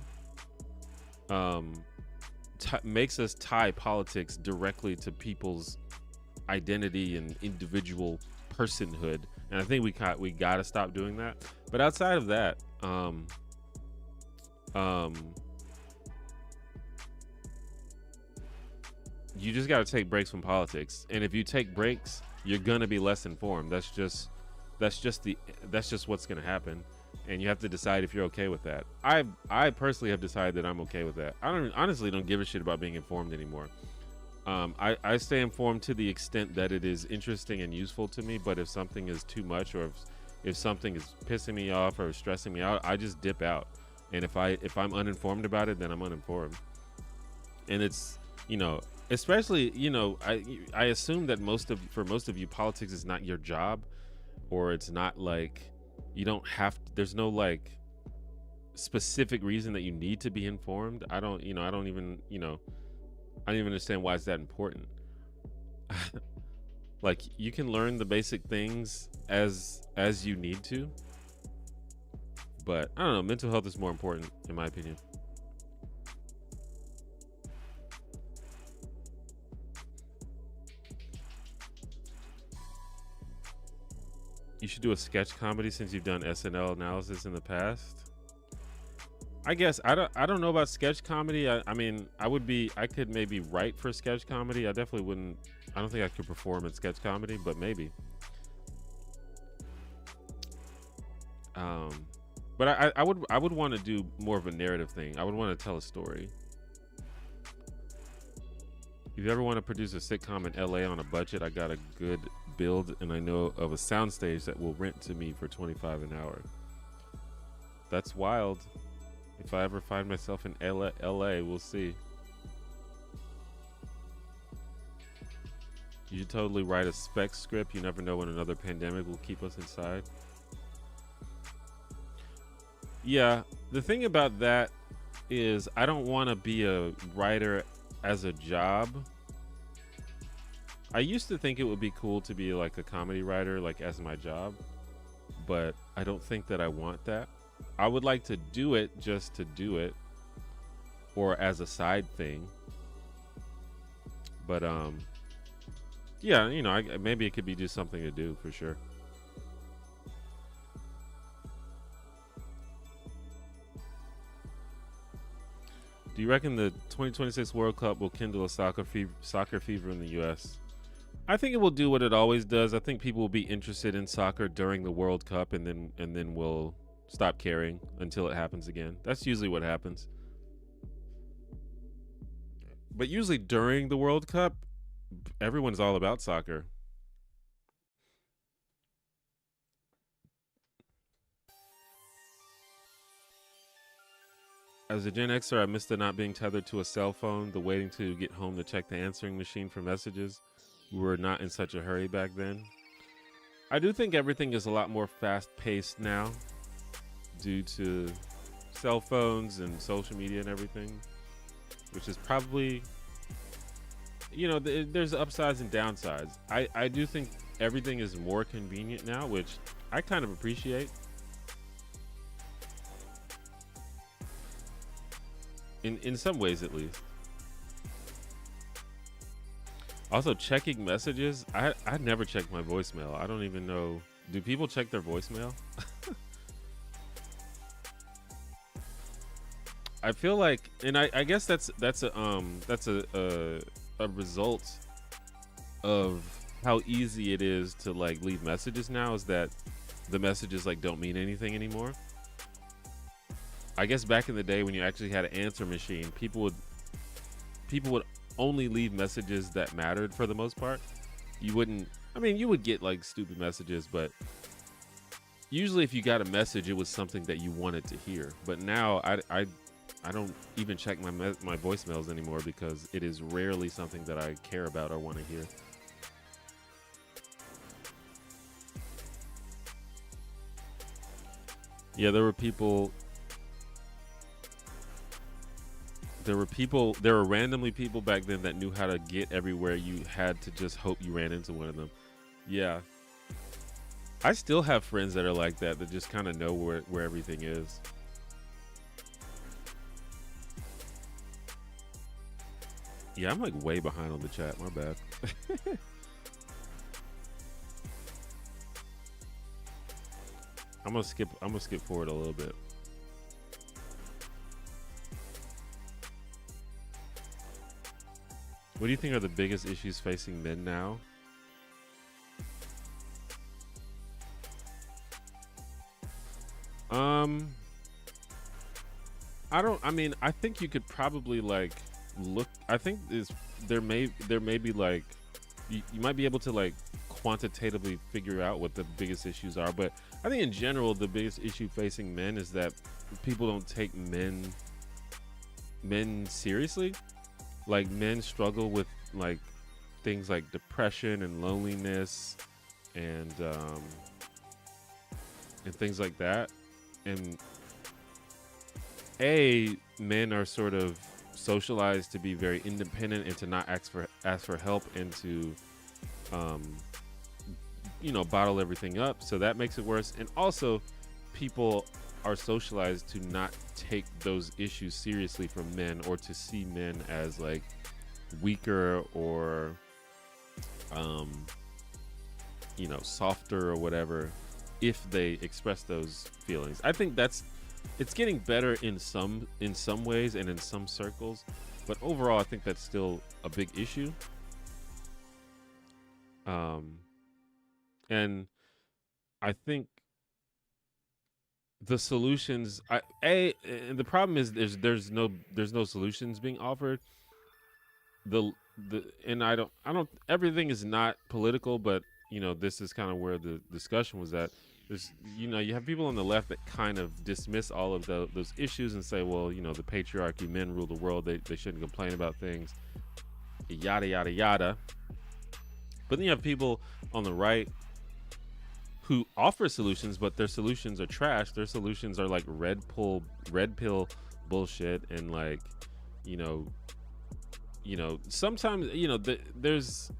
makes us tie politics directly to people's identity and individual personhood. And I think we got to stop doing that. But outside of that, you just got to take breaks from politics. And if you take breaks, you're gonna be less informed. That's just what's gonna happen. And you have to decide if you're okay with that. I personally have decided that I'm okay with that. I honestly don't give a shit about being informed anymore. I stay informed to the extent that it is interesting and useful to me. But if something is too much, or if something is pissing me off or stressing me out, I just dip out. And if I'm uninformed about it, then I'm uninformed. And it's, especially, I assume that for most of you, politics is not your job, or it's not like you don't have to, there's no like specific reason that you need to be informed. I don't even understand why it's that important. Like, you can learn the basic things as you need to, but I don't know, mental health is more important in my opinion. You should do a sketch comedy since you've done SNL analysis in the past. I guess I don't know about sketch comedy. I mean, I could maybe write for sketch comedy. I definitely wouldn't. I don't think I could perform in sketch comedy, but maybe. But I would want to do more of a narrative thing. I would want to tell a story. If you ever want to produce a sitcom in LA on a budget, I got a good build, and I know of a soundstage that will rent to me for $25 an hour. That's wild. If I ever find myself in LA, we'll see. You should totally write a spec script. You never know when another pandemic will keep us inside. Yeah, the thing about that is I don't want to be a writer as a job. I used to think it would be cool to be like a comedy writer, like as my job, but I don't think that I want that. I would like to do it just to do it, or as a side thing. But yeah, maybe it could be just something to do for sure. Do you reckon the 2026 World Cup will kindle a soccer fever in the U.S.? I think it will do what it always does. I think people will be interested in soccer during the World Cup, and then will stop caring until it happens again. That's usually what happens. But usually during the World Cup, everyone's all about soccer. As a Gen Xer, I missed the not being tethered to a cell phone, the waiting to get home to check the answering machine for messages. We were not in such a hurry back then. I do think everything is a lot more fast-paced now due to cell phones and social media and everything. which is probably, there's upsides and downsides. I do think everything is more convenient now, which I kind of appreciate. In some ways, at least. Also, checking messages. I never check my voicemail. I don't even know. Do people check their voicemail? I feel like, and I guess that's a result of how easy it is to like leave messages now, is that the messages like don't mean anything anymore. I guess back in the day when you actually had an answer machine, people would only leave messages that mattered for the most part. You would get like stupid messages, but usually if you got a message, it was something that you wanted to hear. But now I don't even check my voicemails anymore because it is rarely something that I care about or want to hear. Yeah, there were randomly people back then that knew how to get everywhere. You had to just hope you ran into one of them. Yeah. I still have friends that are like that just kind of know where everything is. Yeah, I'm like way behind on the chat. My bad. I'm gonna skip forward a little bit. What do you think are the biggest issues facing men now? I think you could probably like look. I think there may be like you might be able to like quantitatively figure out what the biggest issues are, but I think in general the biggest issue facing men is that people don't take men seriously. Like men struggle with like things like depression and loneliness and things like that. And men are sort of socialized to be very independent and to not ask for help and to bottle everything up, so that makes it worse. And also people are socialized to not take those issues seriously from men, or to see men as like weaker or softer or whatever if they express those feelings. I think it's getting better in some ways and in some circles, but overall I think that's still a big issue. And I think the solutions, the problem is there's no solutions being offered. And I don't everything is not political, but this is kind of where the discussion was at. There's you have people on the left that kind of dismiss all of those issues and say, well, the patriarchy, men rule the world, they shouldn't complain about things, yada yada yada. But then you have people on the right who offer solutions, but their solutions are trash. Their solutions are like red pill bullshit, and like sometimes there's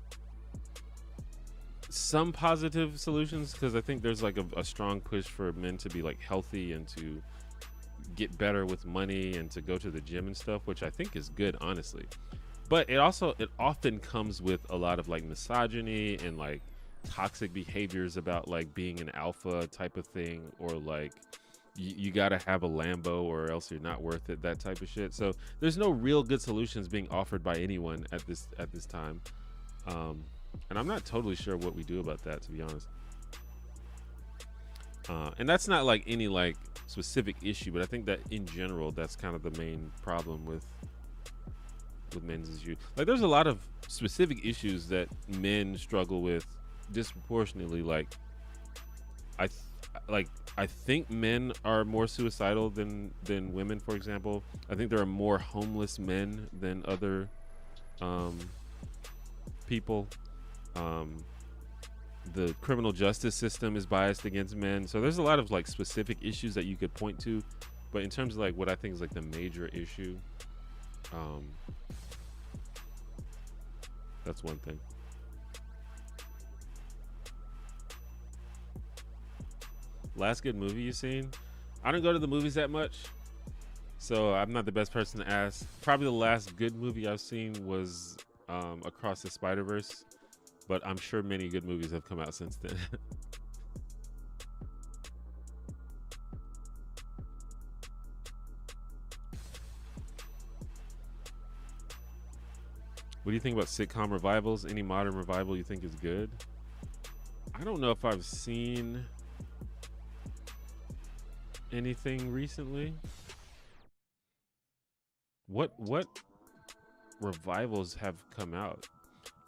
some positive solutions, because I think there's like a strong push for men to be like healthy and to get better with money and to go to the gym and stuff, which I think is good, honestly. But it often comes with a lot of like misogyny and like toxic behaviors about like being an alpha type of thing, or like you gotta have a Lambo or else you're not worth it, that type of shit. So there's no real good solutions being offered by anyone at this time, and I'm not totally sure what we do about that, to be honest. And that's not like any like specific issue, but I think that in general that's kind of the main problem with men's issue. Like there's a lot of specific issues that men struggle with disproportionately. Like I think men are more suicidal than women, for example. I think there are more homeless men than other people. The criminal justice system is biased against men. So there's a lot of like specific issues that you could point to, but in terms of like what I think is like the major issue, Um, that's one thing. Last good movie you seen? I don't go to the movies that much, so I'm not the best person to ask. Probably the last good movie I've seen was Across the Spider-Verse, but I'm sure many good movies have come out since then. What do you think about sitcom revivals? Any modern revival you think is good? I don't know if I've seen anything recently. What revivals have come out?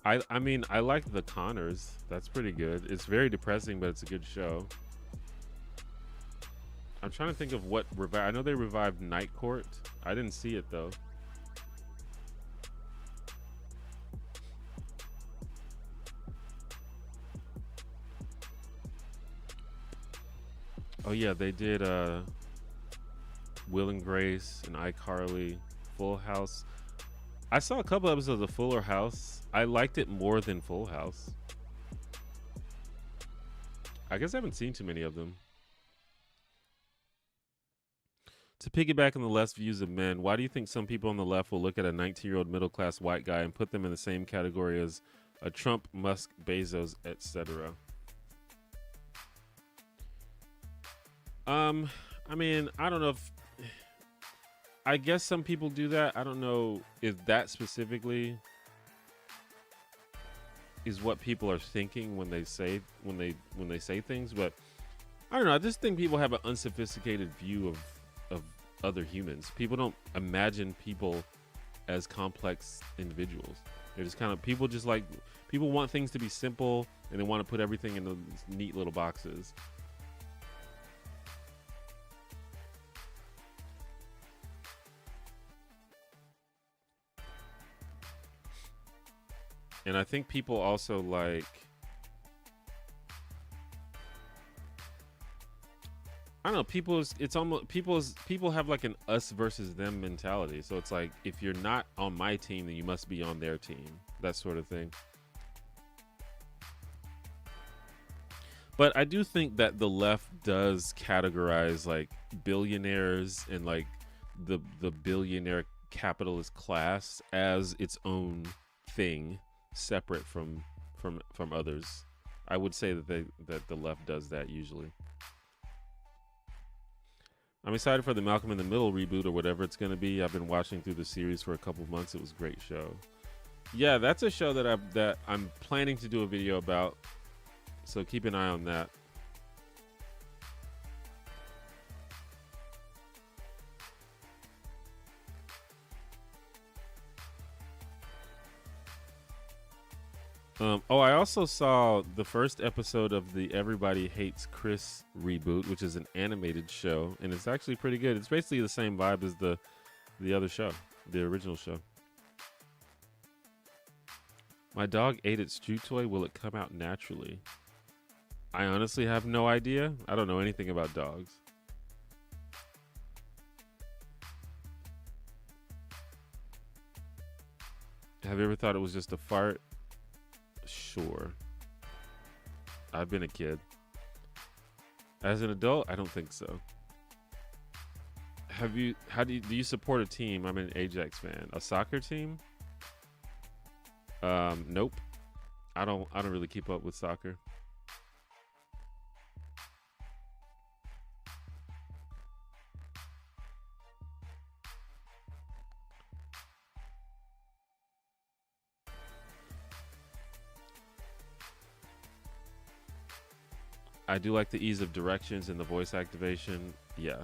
I mean, I like The Connors. That's pretty good. It's very depressing, but it's a good show. I'm trying to think of what I know they revived Night Court. I didn't see it though. Oh yeah, they did Will and Grace and iCarly, Full House. I saw a couple episodes of Fuller House. I liked it more than Full House. I guess I haven't seen too many of them. To piggyback on the less views of men, why do you think some people on the left will look at a 19-year-old middle-class white guy and put them in the same category as a Trump, Musk, Bezos, etc.? I mean, I don't know if... I guess some people do that. I don't know if that specifically is what people are thinking when they say things, but I don't know. I just think people have an unsophisticated view of other humans. People don't imagine people as complex individuals. They're just kind of people want things to be simple, and they want to put everything into neat little boxes. And I think people also like, I don't know, people have like an us versus them mentality. So it's like, if you're not on my team, then you must be on their team. That sort of thing. But I do think that the left does categorize like billionaires and like the billionaire capitalist class as its own thing, separate from others. I would say that the left does that usually. I'm excited for the Malcolm in the Middle reboot or whatever it's going to be. I've been watching through the series for a couple of months. It was a great show. Yeah, that's a show that I'm planning to do a video about. So keep an eye on that. I also saw the first episode of the Everybody Hates Chris reboot, which is an animated show, and it's actually pretty good. It's basically the same vibe as the other show, the original show. My dog ate its chew toy. Will it come out naturally? I honestly have no idea. I don't know anything about dogs. Have you ever thought it was just a fart? Sure. I've been a kid. As an adult, I don't think so. Do you support a team? I'm an Ajax fan. A soccer team? Nope. I don't really keep up with soccer. I do like the ease of directions and the voice activation. Yeah.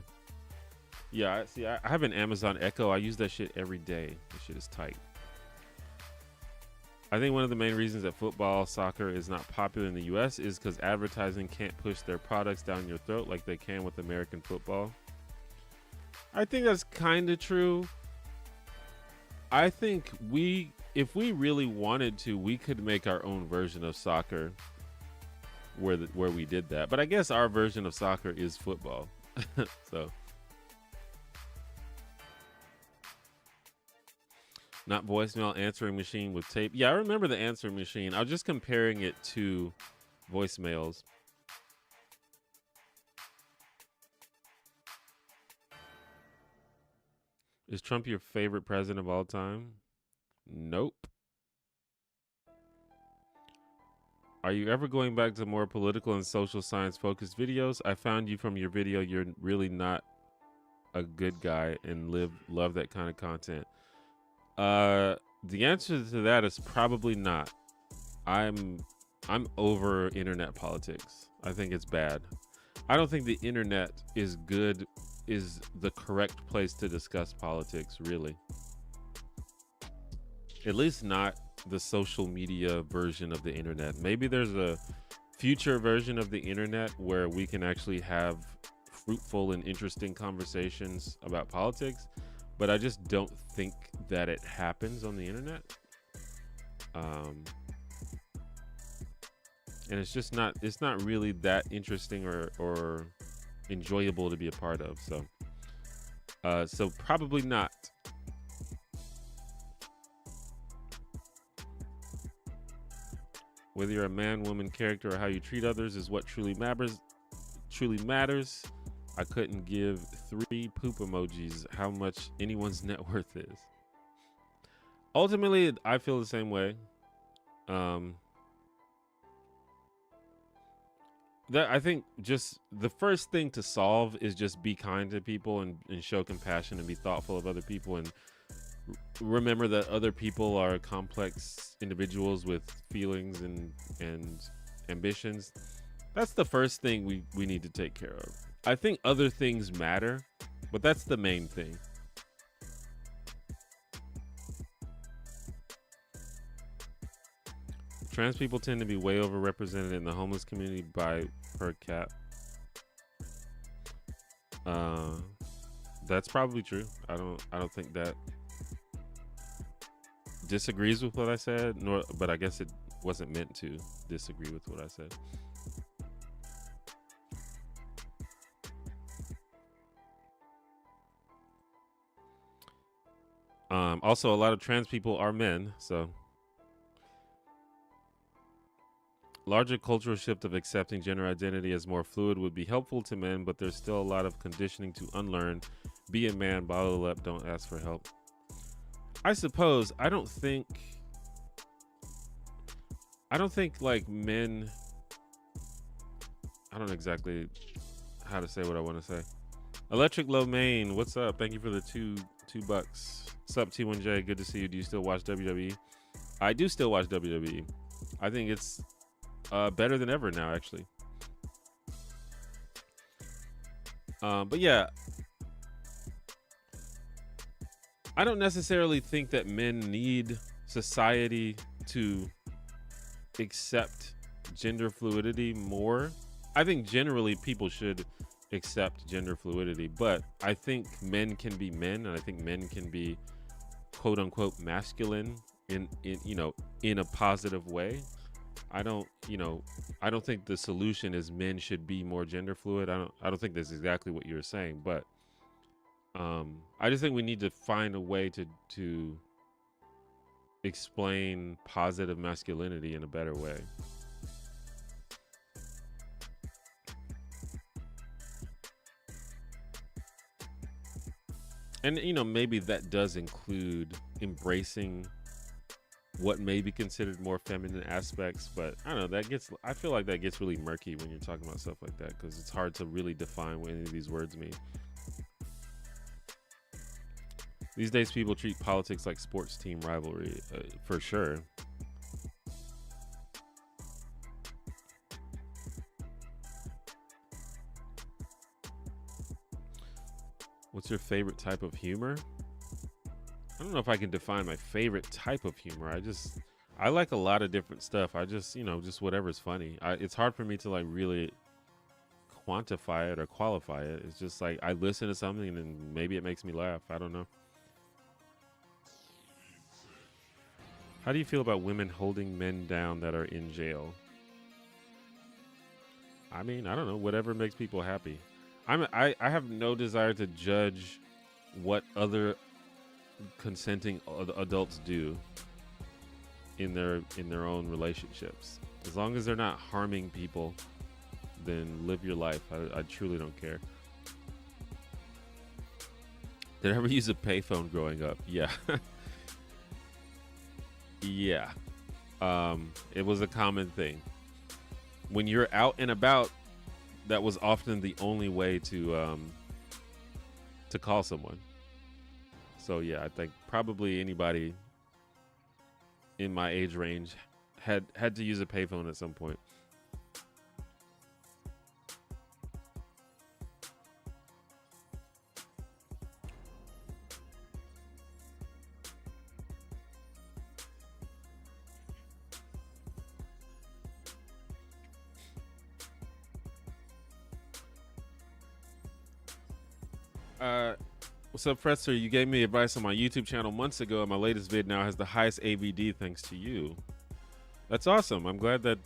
Yeah, I have an Amazon Echo. I use that shit every day. That shit is tight. I think one of the main reasons that football, soccer is not popular in the US is because advertising can't push their products down your throat like they can with American football. I think that's kind of true. I think if we really wanted to, we could make our own version of soccer where we did that. But I guess our version of soccer is football. So Not voicemail, answering machine with tape. Yeah, I remember the answering machine. I was just comparing it to voicemails. Is Trump your favorite president of all time? Nope. Are you ever going back to more political and social science focused videos? I found you from your video. You're really not a good guy and love that kind of content. The answer to that is probably not. I'm over internet politics. I think it's bad. I don't think the internet is the correct place to discuss politics, really. At least not the social media version of the internet. Maybe there's a future version of the internet where we can actually have fruitful and interesting conversations about politics, but I just don't think that it happens on the internet. And it's not really that interesting or enjoyable to be a part of. So probably not. Whether you're a man, woman, character, or how you treat others is what truly matters. I couldn't give 3 poop emojis how much anyone's net worth is. Ultimately, I feel the same way. I think just the first thing to solve is just be kind to people and show compassion and be thoughtful of other people and remember that other people are complex individuals with feelings and ambitions. That's the first thing we need to take care of. I think other things matter, but that's the main thing. Trans people tend to be way overrepresented in the homeless community by per cap. That's probably true. I don't think that disagrees with what I said, but I guess it wasn't meant to disagree with what I said. Also, a lot of trans people are men, so larger cultural shift of accepting gender identity as more fluid would be helpful to men, but there's still a lot of conditioning to unlearn. Be a man, bottle up, don't ask for help. I suppose I don't think like men. I don't know exactly how to say what I want to say. Electric Low Main, what's up? Thank you for the $2. Sup T1J, good to see you. Do you still watch WWE? I do still watch WWE. I think it's better than ever now, actually. But yeah, I don't necessarily think that men need society to accept gender fluidity more. I think generally people should accept gender fluidity, but I think men can be men, and I think men can be quote unquote masculine in a positive way. I don't think the solution is men should be more gender fluid. I don't think that's exactly what you're saying, but I just think we need to find a way to explain positive masculinity in a better way. And maybe that does include embracing what may be considered more feminine aspects, but I don't know, I feel like that gets really murky when you're talking about stuff like that, because it's hard to really define what any of these words mean. These days people treat politics like sports team rivalry, for sure. What's your favorite type of humor? I don't know if I can define my favorite type of humor. I like a lot of different stuff. I just whatever's funny. It's hard for me to like really quantify it or qualify it. It's just like I listen to something and maybe it makes me laugh. I don't know. How do you feel about women holding men down that are in jail? I mean, I don't know. Whatever makes people happy. I have no desire to judge what other consenting adults do in their own relationships. As long as they're not harming people, then live your life. I truly don't care. Did I ever use a payphone growing up? Yeah. Yeah. It was a common thing. When you're out and about, that was often the only way to call someone. So yeah, I think probably anybody in my age range had to use a payphone at some point. What's up, Fretzer? You gave me advice on my YouTube channel months ago, and my latest vid now has the highest AVD thanks to you. That's awesome. I'm glad that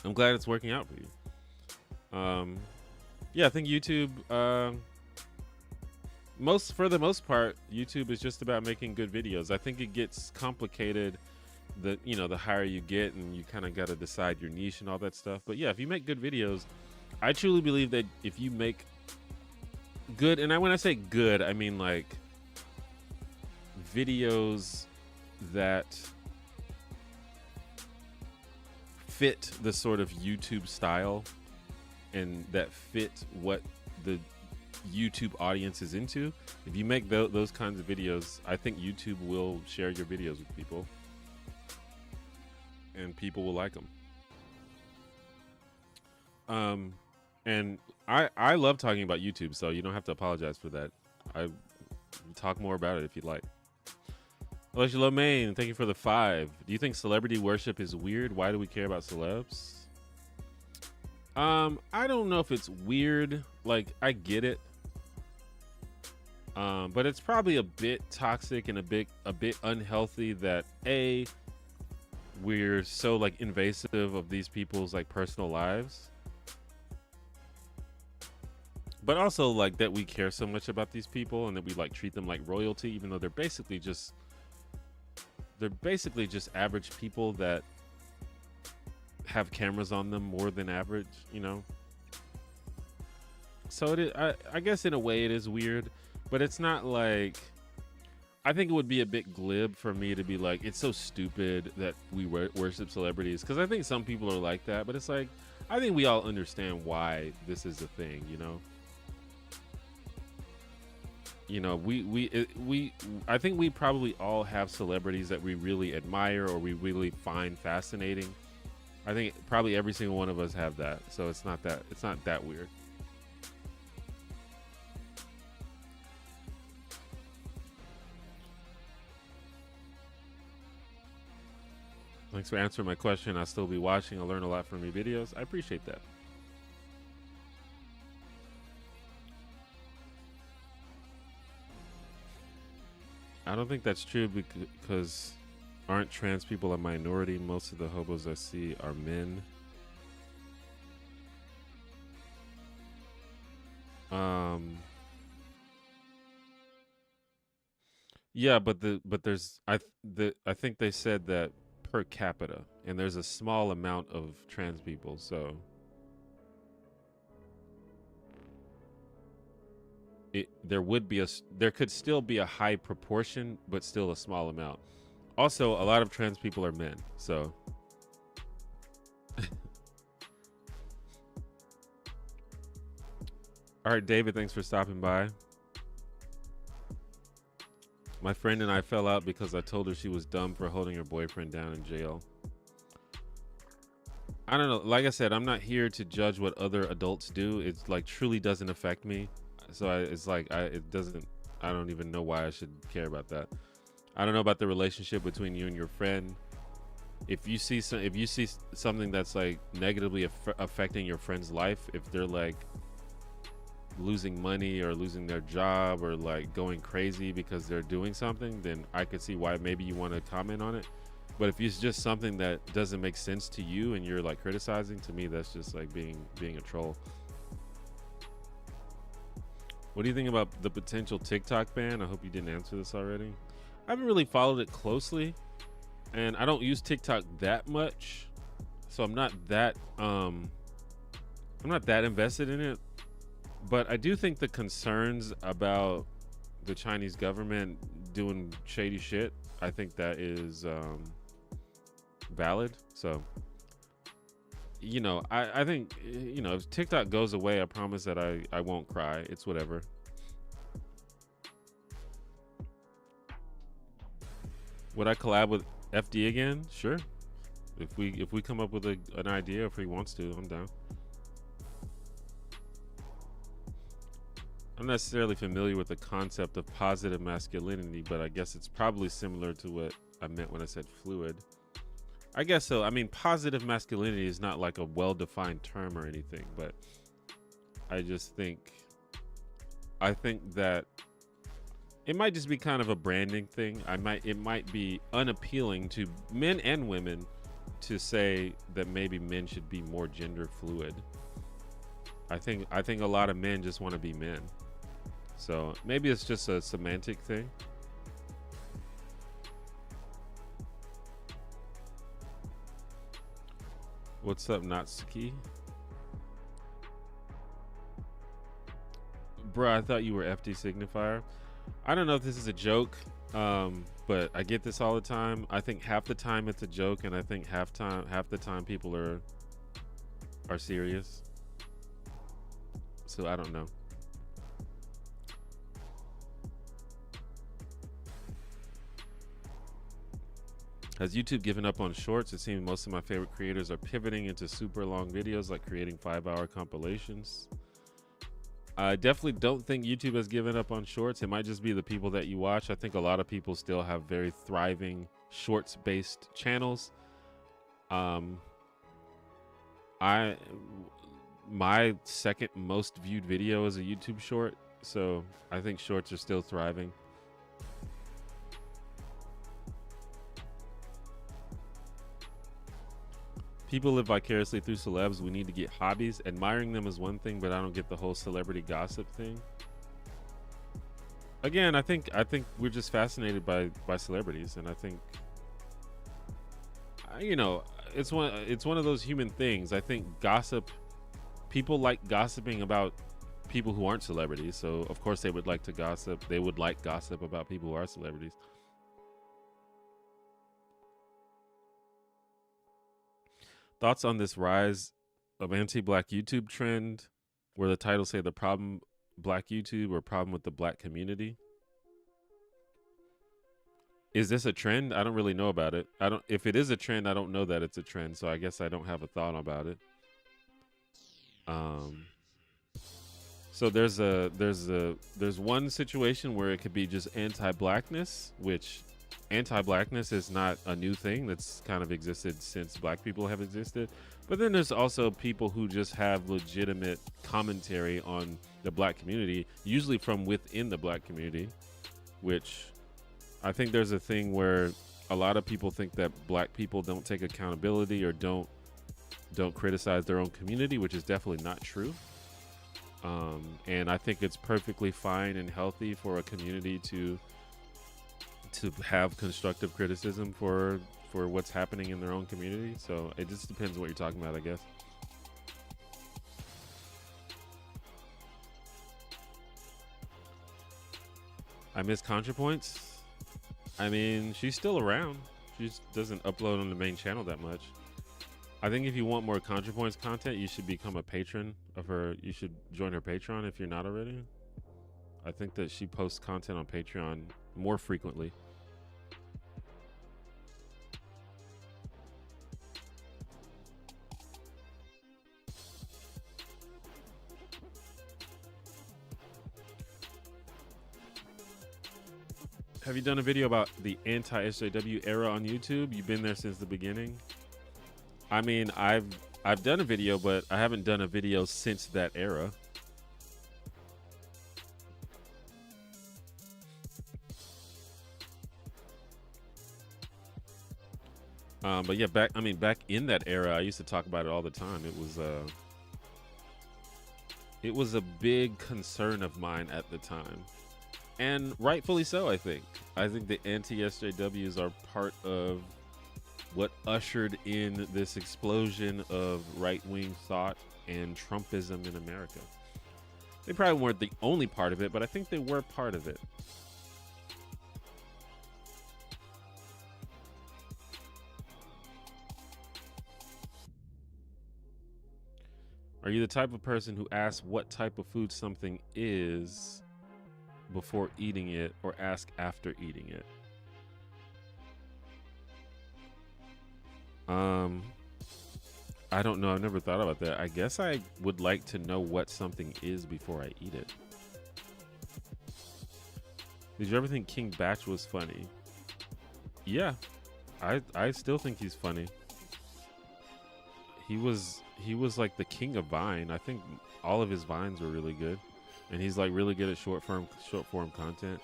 I'm glad it's working out for you. Yeah, I think YouTube, for the most part, YouTube is just about making good videos. I think it gets complicated the higher you get, and you kind of got to decide your niche and all that stuff. But yeah, if you make good videos, I truly believe that if you make good, and when I say good, I mean like videos that fit the sort of YouTube style and that fit what the YouTube audience is into. If you make those kinds of videos, I think YouTube will share your videos with people, and people will like them. And I love talking about YouTube, so you don't have to apologize for that. I talk more about it if you'd like. Alicia Lomain, thank you for the 5. Do you think celebrity worship is weird? Why do we care about celebs? I don't know if it's weird. Like, I get it. But it's probably a bit toxic and a bit unhealthy that we're so like invasive of these people's like personal lives. But also like that we care so much about these people and that we like treat them like royalty, even though they're basically just average people that have cameras on them more than average, you know? So it is, I guess in a way it is weird, but it's not like, I think it would be a bit glib for me to be like, it's so stupid that we worship celebrities. Cause I think some people are like that, but it's like, I think we all understand why this is a thing, you know? You know, I think we probably all have celebrities that we really admire or we really find fascinating. I think probably every single one of us have that. So it's not that weird. Thanks for answering my question. I'll still be watching. I'll learn a lot from your videos. I appreciate that. I don't think that's true because aren't trans people a minority? Most of the hobos I see are men. Yeah, but there's I think they said that per capita, and there's a small amount of trans people, so there could still be a high proportion, but still a small amount. Also, a lot of trans people are men, so all right, David, thanks for stopping by. My friend and I fell out because I told her she was dumb for holding her boyfriend down in jail. I don't know. Like I said, I'm not here to judge what other adults do. It's like truly doesn't affect me. So I don't even know why I should care about that. I don't know about the relationship between you and your friend. If you see something that's like negatively affecting your friend's life, if they're like losing money or losing their job or like going crazy because they're doing something, then I could see why maybe you want to comment on it. But if it's just something that doesn't make sense to you and you're like criticizing, to me that's just like being a troll. What do you think about the potential TikTok ban? I hope you didn't answer this already. I haven't really followed it closely, and I don't use TikTok that much, so I'm not that invested in it. But I do think the concerns about the Chinese government doing shady shit, I think that is valid. So, you know, I think, you know, if TikTok goes away, I promise that I won't cry. It's whatever. Would I collab with FD again? Sure. If we come up with an idea, if he wants to, I'm down. I'm not necessarily familiar with the concept of positive masculinity, but I guess it's probably similar to what I meant when I said fluid. I guess so. I mean, positive masculinity is not like a well-defined term or anything, but I think that it might just be kind of a branding thing. It might be unappealing to men and women to say that maybe men should be more gender fluid. I think a lot of men just want to be men. So maybe it's just a semantic thing. What's up, Natsuki? Bruh, I thought you were FD signifier. I don't know if this is a joke, but I get this all the time. I think half the time it's a joke, and I think half the time people are serious. So I don't know. Has YouTube given up on shorts? It seems most of my favorite creators are pivoting into super long videos, like creating 5-hour compilations. I definitely don't think YouTube has given up on shorts. It might just be the people that you watch. I think a lot of people still have very thriving shorts-based channels. My second most viewed video is a YouTube short, so I think shorts are still thriving. People live vicariously through celebs. We need to get hobbies. Admiring them is one thing, but I don't get the whole celebrity gossip thing. Again, I think we're just fascinated by celebrities, and I think, you know, it's one of those human things. I think people like gossiping about people who aren't celebrities, so of course they would like to gossip. They would like gossip about people who are celebrities. Thoughts on this rise of anti-black YouTube trend, where the titles say the problem black YouTube or problem with the black community? Is this a trend? I don't really know about it. If it is a trend, I don't know that it's a trend, so I guess I don't have a thought about it. So there's one situation where it could be just anti-blackness, which anti-blackness is not a new thing. That's kind of existed since black people have existed. But then there's also people who just have legitimate commentary on the black community, usually from within the black community, which I think there's a thing where a lot of people think that black people don't take accountability or don't criticize their own community, which is definitely not true. And I think it's perfectly fine and healthy for a community to have constructive criticism for what's happening in their own community. So it just depends what you're talking about, I guess. I miss ContraPoints. I mean, she's still around. She just doesn't upload on the main channel that much. I think if you want more ContraPoints content, you should become a patron of her. You should join her Patreon if you're not already. I think that she posts content on Patreon more frequently. Have you done a video about the anti-SJW era on YouTube? You've been there since the beginning. I mean, I've done a video, but I haven't done a video since that era. But yeah, back in that era, I used to talk about it all the time. It was It was a big concern of mine at the time, and rightfully so. I think the anti-SJWs are part of what ushered in this explosion of right-wing thought and Trumpism in America. They probably weren't the only part of it, but I think they were part of it. Are you the type of person who asks what type of food something is before eating it, or ask after eating it? I don't know. I've never thought about that. I guess I would like to know what something is before I eat it. Did you ever think King Batch was funny? Yeah, I still think he's funny. He was like the king of Vine. I think all of his Vines were really good, and he's like really good at short form content.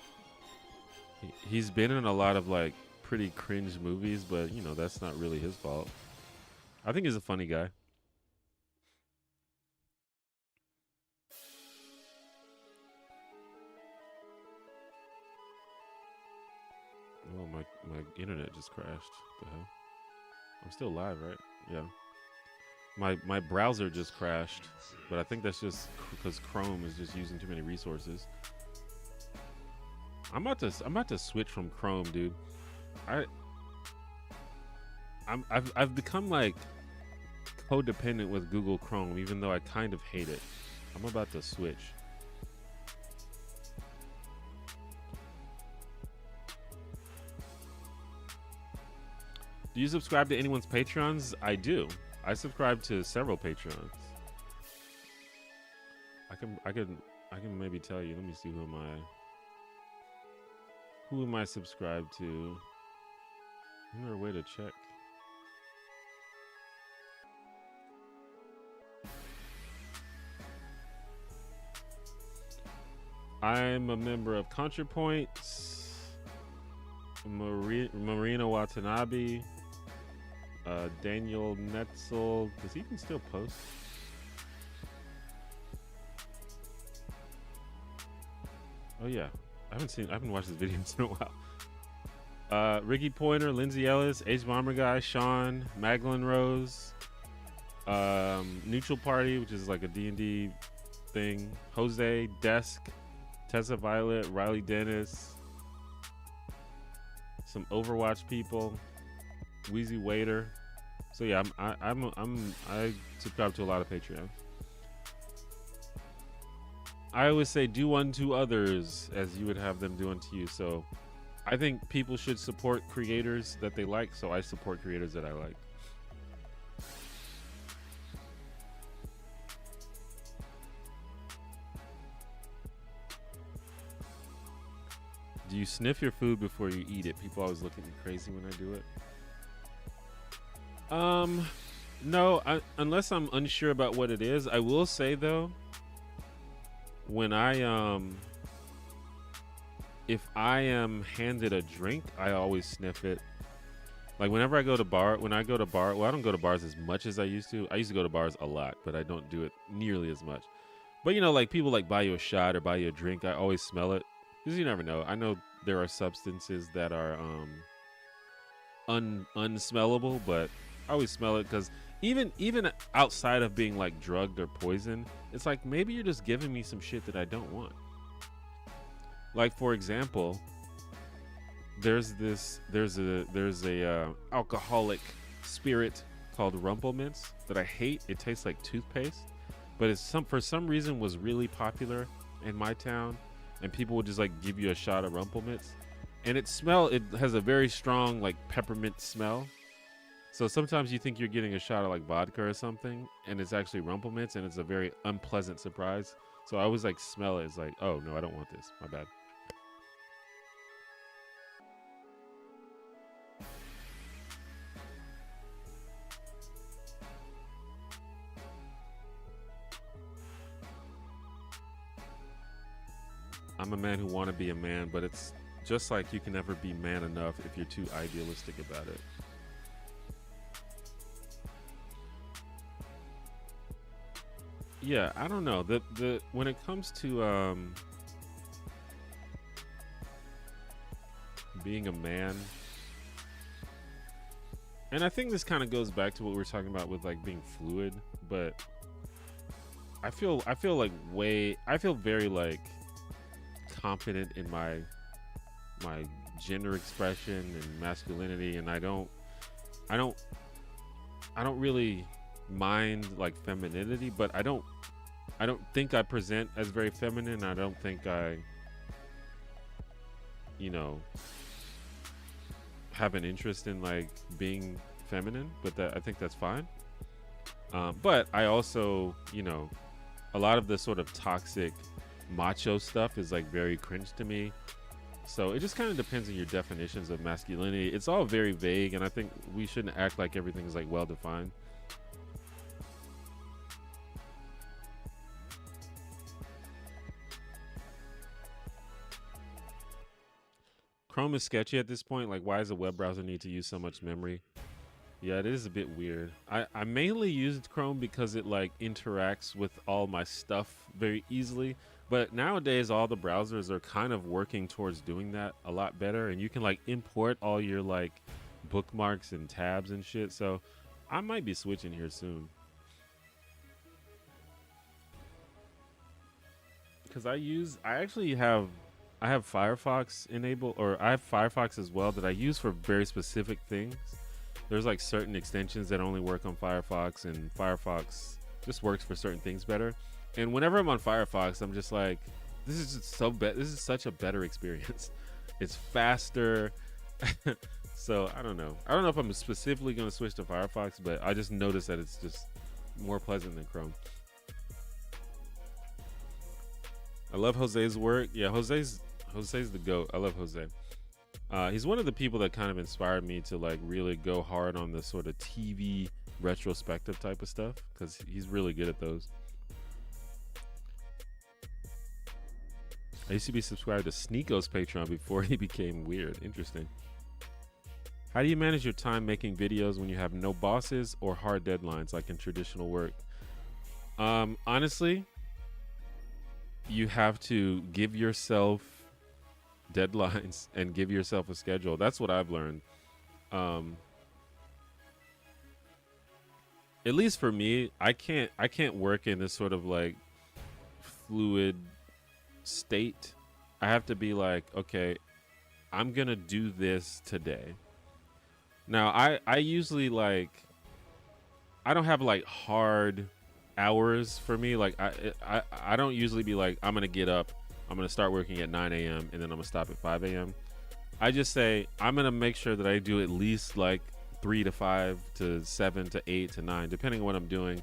He's been in a lot of like pretty cringe movies, but you know, that's not really his fault. I think he's a funny guy. Oh, my internet just crashed. What the hell? I'm still live, right? Yeah. My browser just crashed, but I think that's just because Chrome is just using too many resources. I'm about to switch from Chrome, dude. I've become like codependent with Google Chrome, even though I kind of hate it. I'm about to switch. Do you subscribe to anyone's Patreons? I do. I subscribe to several Patreons. I can maybe tell you. Let me see, who am I subscribed to? Is there a way to check? I'm a member of ContraPoint, Marina Watanabe, Daniel Netzel. Does he even still post? Oh yeah, I haven't watched his videos in a while. Ricky Pointer, Lindsay Ellis, H Bomber Guy, Sean, Magdalene Rose, Neutral Party, which is like a D&D thing, Jose, Desk, Tessa Violet, Riley Dennis, some Overwatch people, Wheezy Waiter. So yeah, I subscribe to a lot of Patreon. I always say do unto others as you would have them do unto you. So I think people should support creators that they like, so I support creators that I like. Do you sniff your food before you eat it? People always look at me crazy when I do it. No, unless I'm unsure about what it is. I will say though, when if I am handed a drink, I always sniff it. Like whenever I go to well, I don't go to bars as much as I used to. I used to go to bars a lot, but I don't do it nearly as much. But you know, like people like buy you a shot or buy you a drink, I always smell it. Because you never know. I know there are substances that are unsmellable, but I always smell it because even outside of being like drugged or poisoned, it's like maybe you're just giving me some shit that I don't want. Like for example, there's a alcoholic spirit called Rumplemints that I hate. It tastes like toothpaste, but for some reason was really popular in my town. And people would just like give you a shot of Rumplemints, and it has a very strong like peppermint smell. So sometimes you think you're getting a shot of like vodka or something, and it's actually Rumplemints, and it's a very unpleasant surprise. So I always like smell it. It's like, oh no, I don't want this. My bad. I'm a man who want to be a man, but it's just like you can never be man enough if you're too idealistic about it. yeah, I don't know. The when it comes to being a man, and I think this kind of goes back to what we were talking about with like being fluid, but I feel like I feel very like confident in my gender expression and masculinity, and I don't I don't really mind like femininity, but I don't think I present as very feminine. I don't think I, you know, have an interest in like being feminine, but that I think that's fine. But I also, a lot of the sort of toxic macho stuff is like very cringe to me. So it just kind of depends on your definitions of masculinity. It's all very vague, and I think we shouldn't act like everything is like well defined. Chrome is sketchy at this point. Like, why does a web browser need to use so much memory? Yeah, it is a bit weird. I mainly used Chrome because it like interacts with all my stuff very easily. But nowadays, all the browsers are kind of working towards doing that a lot better. And you can like import all your like bookmarks and tabs and shit. So I might be switching here soon. Because I have Firefox enabled, or I have Firefox as well that I use for very specific things. There's like certain extensions that only work on Firefox, and Firefox just works for certain things better. And whenever I'm on Firefox, I'm just like, this is just this is such a better experience. It's faster. So I don't know. I don't know if I'm specifically going to switch to Firefox, but I just noticed that it's just more pleasant than Chrome. I love Jose's work. Yeah, Jose's the GOAT. I love Jose. He's one of the people that kind of inspired me to like really go hard on the sort of TV retrospective type of stuff, because he's really good at those. I used to be subscribed to Sneako's Patreon before he became weird. Interesting. How do you manage your time making videos when you have no bosses or hard deadlines like in traditional work? Honestly, you have to give yourself deadlines and give yourself a schedule. That's what I've learned. At least for me, I can't work in this sort of like fluid state. I have to be like, okay, I'm gonna do this today. Now I usually like, I don't have like hard hours for me. Like I don't usually be like, I'm gonna get up, I'm gonna start working at 9 a.m. and then I'm gonna stop at 5 a.m. I just say I'm gonna make sure that I do at least like 3 to 5 to 7 to 8 to 9, depending on what I'm doing.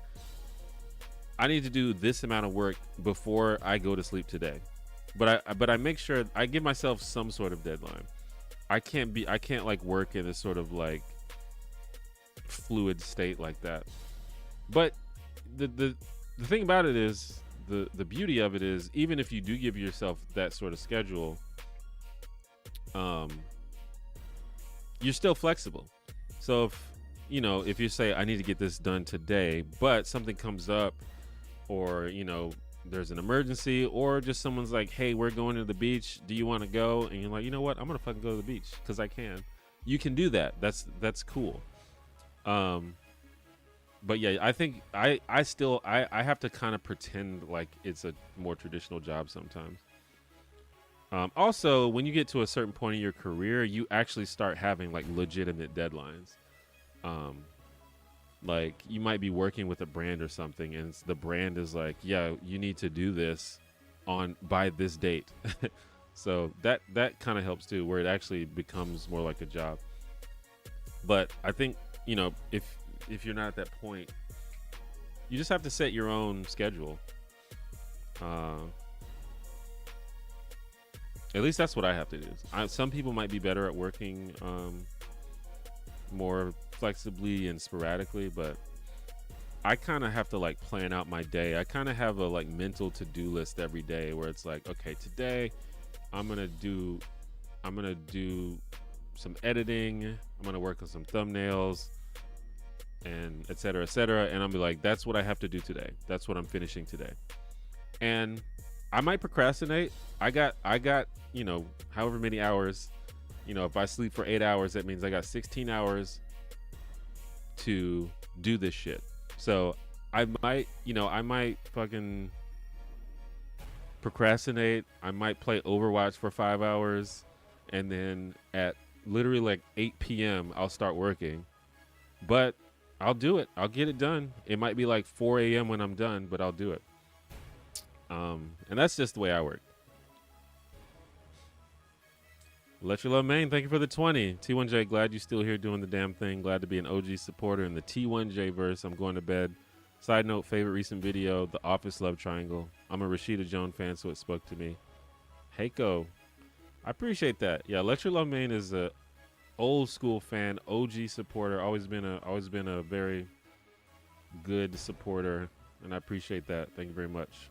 I need to do this amount of work before I go to sleep today. But I make sure I give myself some sort of deadline. I can't like work in a sort of like fluid state like that. But the thing about it is, the beauty of it is, even if you do give yourself that sort of schedule, you're still flexible. So if you say I need to get this done today, but something comes up, or there's an emergency, or just someone's like, hey, we're going to the beach, do you want to go? And you're like, you know what, I'm gonna fucking go to the beach because I can. You can do that. That's cool. But yeah, I think I have to kind of pretend like it's a more traditional job sometimes. Also, when you get to a certain point in your career, you actually start having like legitimate deadlines. Like you might be working with a brand or something, and the brand is like, yeah, you need to do this by this date. So that kind of helps too, where it actually becomes more like a job. But I think, if you're not at that point, you just have to set your own schedule. At least that's what I have to do. Some people might be better at working more flexibly and sporadically, but I kind of have to like plan out my day. I kind of have a like mental to-do list every day where it's like, okay, today I'm gonna do some editing, I'm gonna work on some thumbnails, and et cetera, et cetera. And I'll be like, that's what I have to do today. That's what I'm finishing today. And I might procrastinate. I got, you know, however many hours, you know, if I sleep for 8 hours, that means I got 16 hours to do this shit. So I might, you know, I might fucking procrastinate. I might play Overwatch for 5 hours, and then at literally like 8 p.m. I'll start working. But I'll do it. I'll get it done. It might be like 4 a.m. when I'm done, but I'll do it. And that's just the way I work. Let Your Love Main, thank you for the 20. T1J, glad you're still here doing the damn thing. Glad to be an OG supporter in the T1J verse. I'm going to bed. Side note, favorite recent video, The Office Love Triangle. I'm a Rashida Jones fan, so it spoke to me. Heiko, I appreciate that. Yeah, Let Your Love Main is a old school fan, OG supporter. Always been a very good supporter, and I appreciate that. Thank you very much.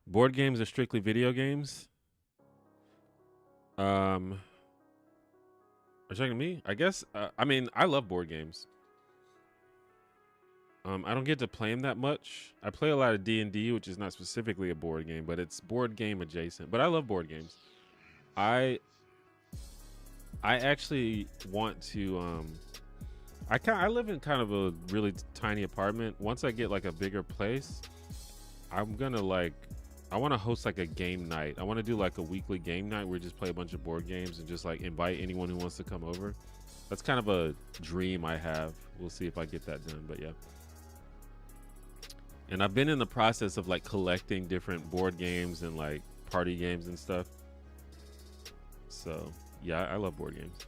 Board games are strictly video games. Are you talking to me? I guess. I mean, I love board games. I don't get to play them that much. I play a lot of D&D, which is not specifically a board game, but it's board game adjacent. But I love board games. I actually want to. I live in kind of a really tiny apartment. Once I get like a bigger place, I'm gonna like. I want to host like a game night. I want to do like a weekly game night where we just play a bunch of board games and just like invite anyone who wants to come over. That's kind of a dream I have. We'll see if I get that done, but yeah. And I've been in the process of like collecting different board games and like party games and stuff. So yeah, I love board games.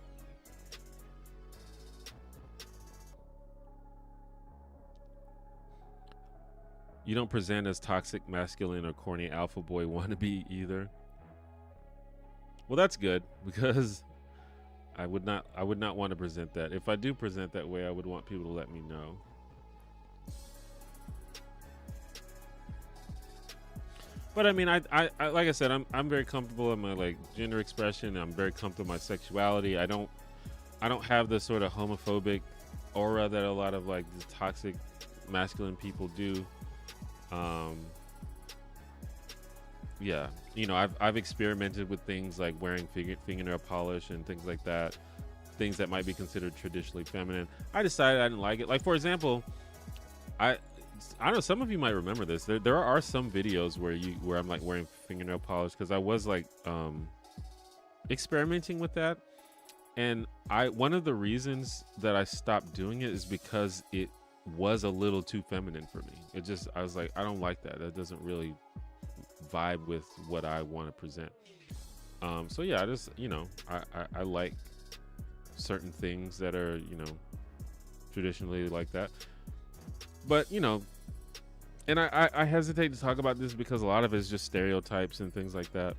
You don't present as toxic, masculine, or corny alpha boy wannabe either. Well, that's good, because I would not want to present that. If I do present that way, I would want people to let me know. But I mean, I like I said, I'm very comfortable in my like gender expression. I'm very comfortable in my sexuality. I don't have the sort of homophobic aura that a lot of like the toxic masculine people do. Yeah, you know, I've experimented with things like wearing fingernail polish and things like that, things that might be considered traditionally feminine. I decided I didn't like it. Like, for example, I don't know, some of you might remember this. There are some videos where I'm like wearing fingernail polish, because I was like experimenting with that, and one of the reasons that I stopped doing it is because it was a little too feminine for me. I was like, I don't like that. That doesn't really vibe with what I want to present. So yeah, I just, you know, I like certain things that are, you know, traditionally like that. But, you know, and I hesitate to talk about this because a lot of it is just stereotypes and things like that.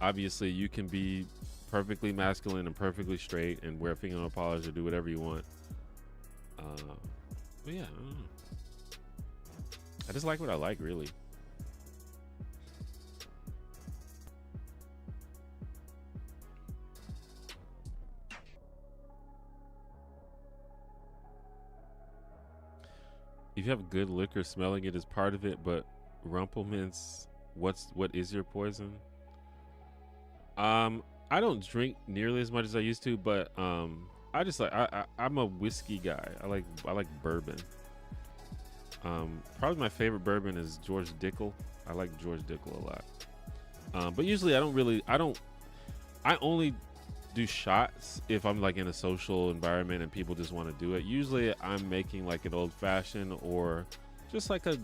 Obviously, you can be perfectly masculine and perfectly straight and wear fingernail polish or do whatever you want. But yeah, I don't know. I just like what I like, really. If you have good liquor, smelling it is part of it, but Rumpelmans, what is your poison? I don't drink nearly as much as I used to, but I just like I'm a whiskey guy. I like bourbon. Probably my favorite bourbon is George Dickel. I like George Dickel a lot. But usually I only do shots if I'm like in a social environment and people just want to do it. Usually I'm making like an old fashioned or just like a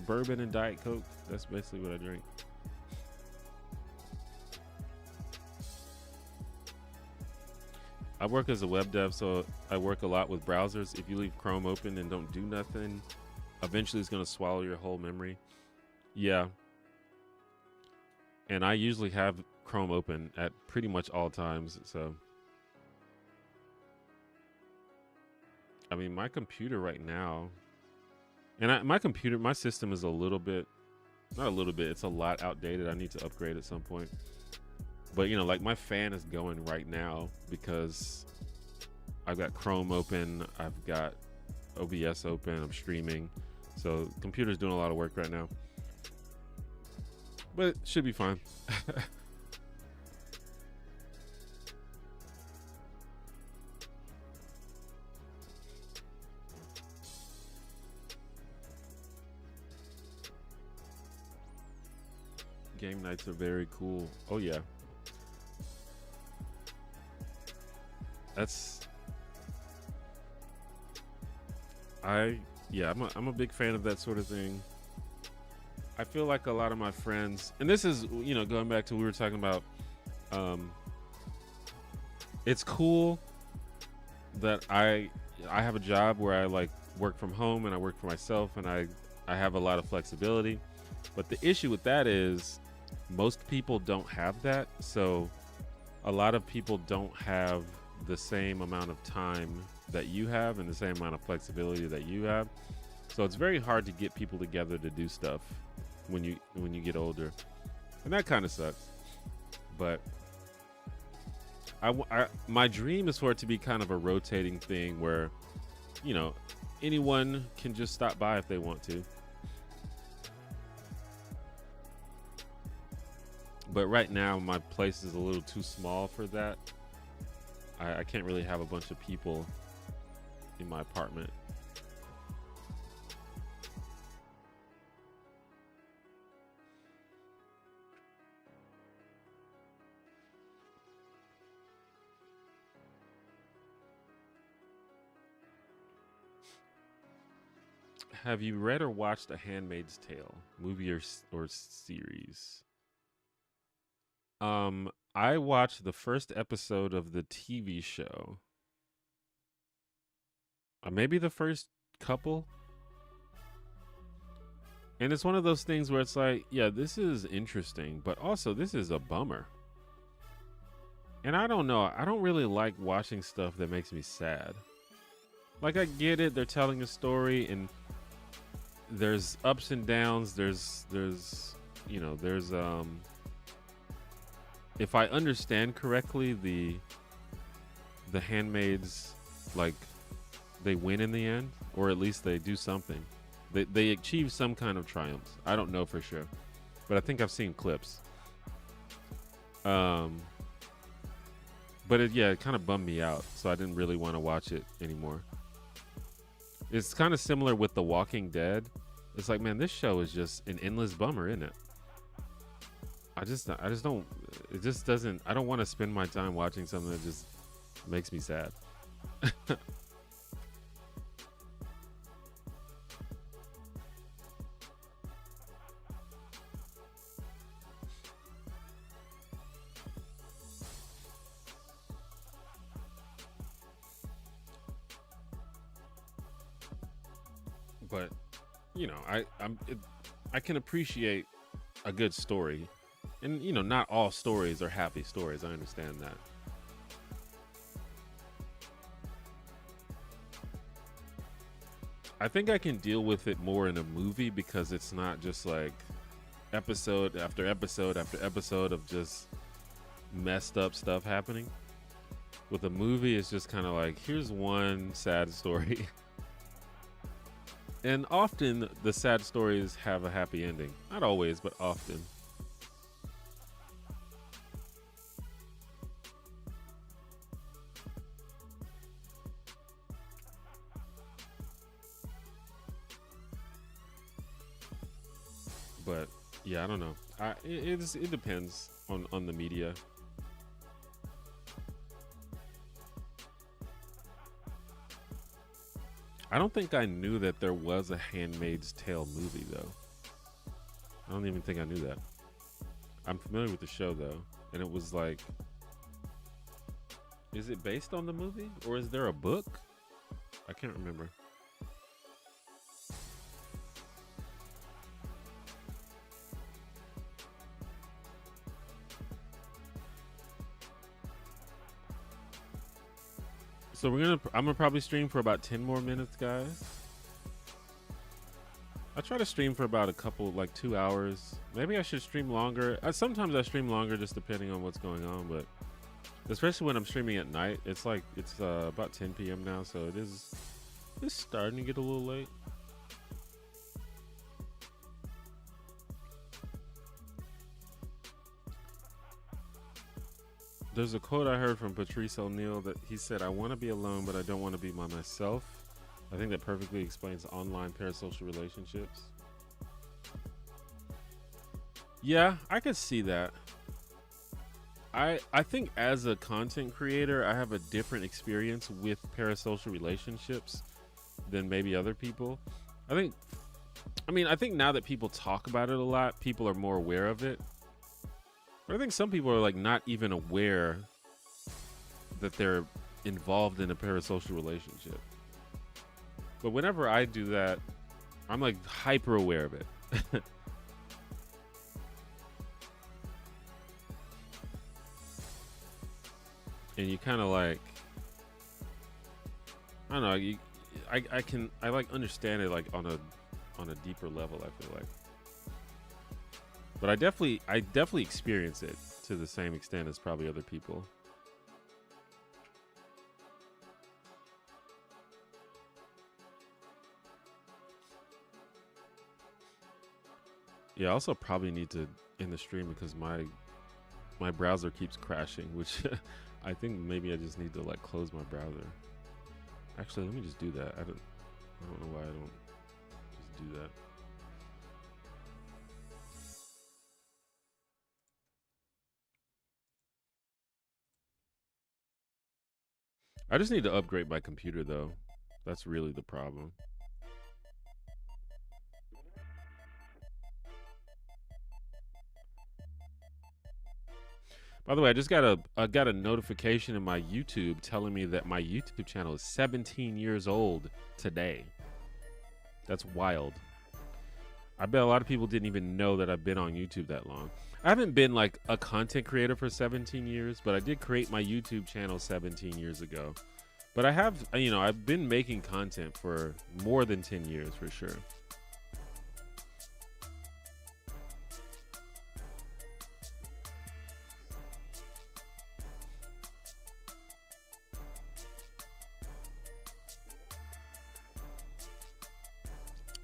bourbon and Diet Coke. That's basically what I drink. I work as a web dev, so I work a lot with browsers. If you leave Chrome open and don't do nothing, eventually it's going to swallow your whole memory. Yeah. And I usually have Chrome open at pretty much all times, so. I mean, my computer right now, And my system is a little bit, not a little bit, it's a lot outdated. I need to upgrade at some point. But like my fan is going right now because I've got Chrome open, I've got OBS open, I'm streaming. So computer's doing a lot of work right now. But it should be fine. Game nights are very cool. Oh yeah. I'm a big fan of that sort of thing. I feel like a lot of my friends, and this is, going back to what we were talking about, it's cool that I have a job where I like work from home and I work for myself and I have a lot of flexibility. But the issue with that is most people don't have that. So a lot of people don't have the same amount of time that you have and the same amount of flexibility that you have. So it's very hard to get people together to do stuff when you get older, and that kind of sucks. But my dream is for it to be kind of a rotating thing where anyone can just stop by if they want to. But right now my place is a little too small for that. I can't really have a bunch of people in my apartment. Have you read or watched A Handmaid's Tale movie or series? I watched the first episode of the TV show. Maybe the first couple. And it's one of those things where it's like, yeah, this is interesting, but also this is a bummer. And I don't know. I don't really like watching stuff that makes me sad. Like, I get it. They're telling a story and there's ups and downs. There's if I understand correctly, the handmaids, like, they win in the end, or at least they do something. They achieve some kind of triumph. I don't know for sure, but I think I've seen clips. But it kind of bummed me out, so I didn't really want to watch it anymore. It's kind of similar with The Walking Dead. It's like, man, this show is just an endless bummer, isn't it? I just don't. It just doesn't. I don't want to spend my time watching something that just makes me sad. But I can appreciate a good story, and not all stories are happy stories. I understand that. I think I can deal with it more in a movie because it's not just like episode after episode after episode of just messed up stuff happening. With a movie, it's just kind of like, here's one sad story. And often the sad stories have a happy ending. Not always, but often. But yeah, I don't know. It depends on the media. I don't think I knew that there was a Handmaid's Tale movie, though. I don't even think I knew that. I'm familiar with the show, though. And it was like... Is it based on the movie? Or is there a book? I can't remember. So I'm gonna probably stream for about 10 more minutes, guys. I try to stream for about a couple, like 2 hours. Maybe I should stream longer. Sometimes I stream longer just depending on what's going on, but especially when I'm streaming at night. It's like, it's about 10 p.m. now, so it's starting to get a little late. There's a quote I heard from Patrice O'Neill that he said, "I want to be alone, but I don't want to be by myself." I think that perfectly explains online parasocial relationships. Yeah, I could see that. I think as a content creator, I have a different experience with parasocial relationships than maybe other people. I think now that people talk about it a lot, people are more aware of it. But I think some people are like not even aware that they're involved in a parasocial relationship. But whenever I do that, I'm like hyper aware of it. And you kind of like, I don't know, I like understand it like on a deeper level, I feel like. But I definitely experience it to the same extent as probably other people. Yeah, I also probably need to end the stream because my browser keeps crashing, which I think maybe I just need to like close my browser. Actually, let me just do that. I don't know why I don't just do that. I just need to upgrade my computer though. That's really the problem. By the way, I got a notification in my YouTube telling me that my YouTube channel is 17 years old today. That's wild. I bet a lot of people didn't even know that I've been on YouTube that long. I haven't been like a content creator for 17 years, but I did create my YouTube channel 17 years ago. But I have, I've been making content for more than 10 years for sure.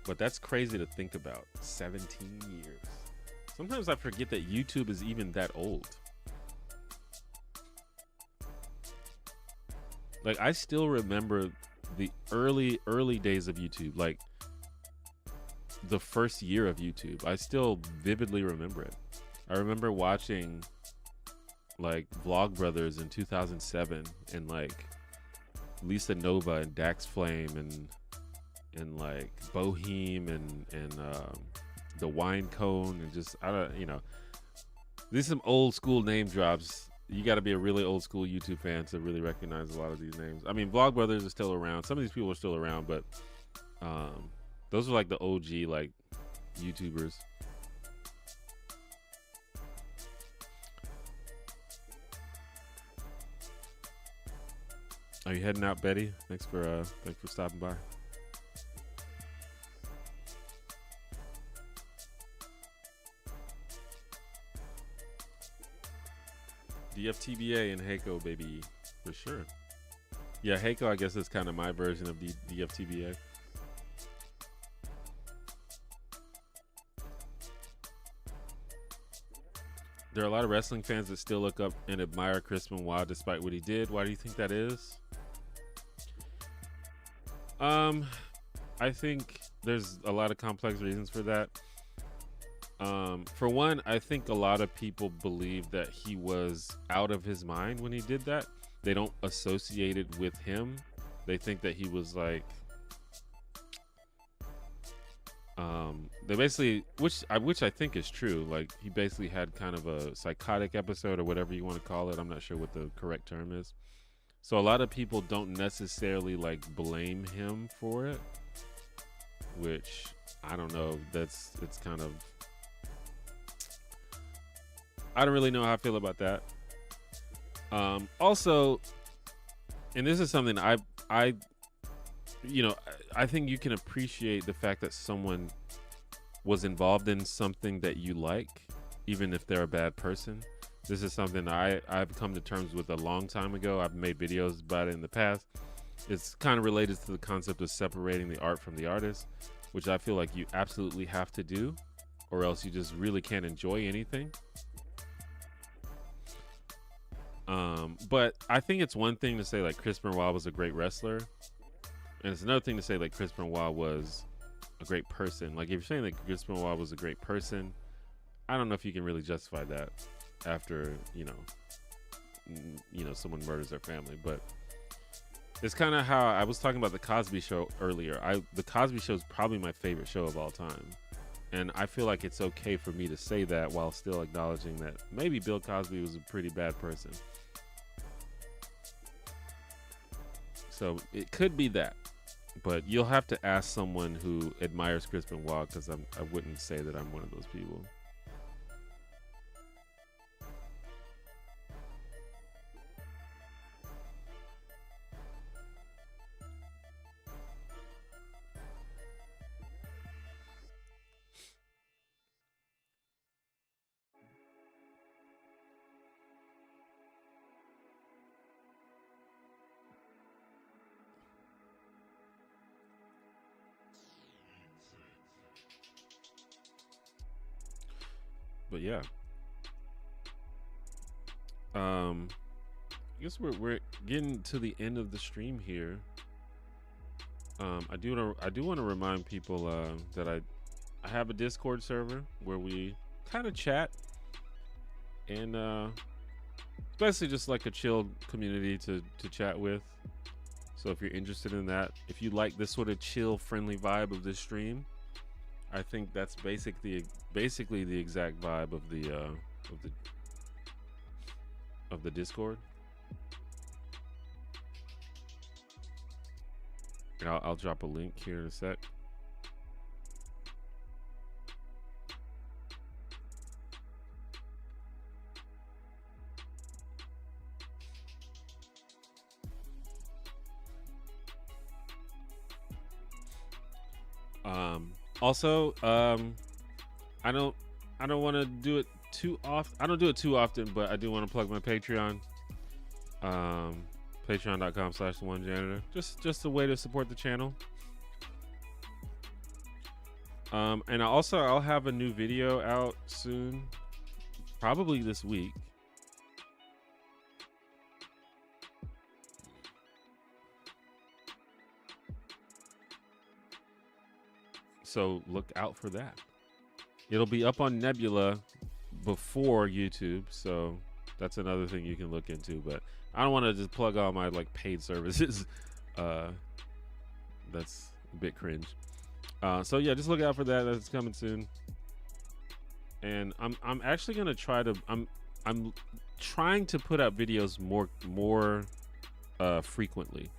But that's crazy to think about. 17 years. Sometimes I forget that YouTube is even that old. Like, I still remember the early days of YouTube. Like, the first year of YouTube. I still vividly remember it. I remember watching, like, Vlogbrothers in 2007. And, like, Lisa Nova and Dax Flame and like Bohem and the Wine Cone and just these are some old school name drops. You got to be a really old school YouTube fan to really recognize a lot of these names. I mean, Vlogbrothers are still around. Some of these people are still around, but those are like the OG like YouTubers. Are you heading out, Betty? Thanks for stopping by. DFTBA and Heiko, baby, for sure. Yeah, Heiko, I guess is kind of my version of DFTBA. There are a lot of wrestling fans that still look up and admire Chris Benoit despite what he did. Why do you think that is? I think there's a lot of complex reasons for that. For one, I think a lot of people believe that he was out of his mind when he did that. They don't associate it with him. They think that he was like, they basically, which I think is true. Like, he basically had kind of a psychotic episode or whatever you want to call it. I'm not sure what the correct term is. So a lot of people don't necessarily like blame him for it, which I don't know. It's kind of, I don't really know how I feel about that. Also, and this is something I think you can appreciate the fact that someone was involved in something that you like, even if they're a bad person. This is something I've come to terms with a long time ago. I've made videos about it in the past. It's kind of related to the concept of separating the art from the artist, which I feel like you absolutely have to do, or else you just really can't enjoy anything. But I think it's one thing to say like Chris Benoit was a great wrestler, and it's another thing to say like Chris Benoit was a great person. Like if you're saying that Chris Benoit was a great person, I don't know if you can really justify that after someone murders their family. But it's kind of how I was talking about the Cosby Show earlier. The Cosby Show is probably my favorite show of all time, and I feel like it's okay for me to say that while still acknowledging that maybe Bill Cosby was a pretty bad person. So it could be that, but you'll have to ask someone who admires Chris Benoit, because I wouldn't say that I'm one of those people. But yeah, I guess we're getting to the end of the stream here. I do want to remind people that I have a Discord server where we kind of chat, and it's basically just like a chill community to chat with. So if you're interested in that, if you like this sort of chill, friendly vibe of this stream, I think that's basically the exact vibe of the Discord. And I'll drop a link here in a sec. Also, I don't want to do it too often. I don't do it too often, but I do want to plug my Patreon. Patreon.com/theonejanitor. Just a way to support the channel. And I'll have a new video out soon, probably this week. So look out for that. It'll be up on Nebula before YouTube, so that's another thing you can look into. But I don't want to just plug all my like paid services. That's a bit cringe. So yeah, just look out for that. That's coming soon. And I'm actually gonna try to I'm trying to put out videos more frequently,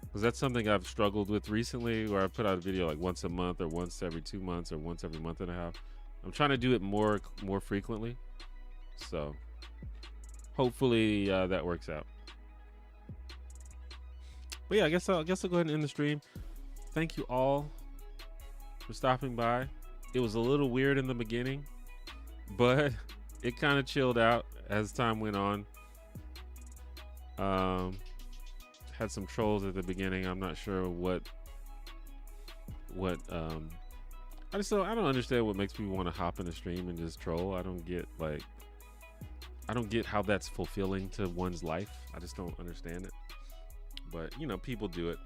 because that's something I've struggled with recently, where I put out a video like once a month or once every 2 months or once every month and a half. I'm trying to do it more frequently, so hopefully that works out. But yeah, I guess I'll go ahead and end the stream. Thank you all for stopping by. It was a little weird in the beginning, but it kind of chilled out as time went on. Had some trolls at the beginning. I'm not sure what I don't understand what makes people want to hop in a stream and just troll. I don't get how that's fulfilling to one's life. I just don't understand it. But people do it.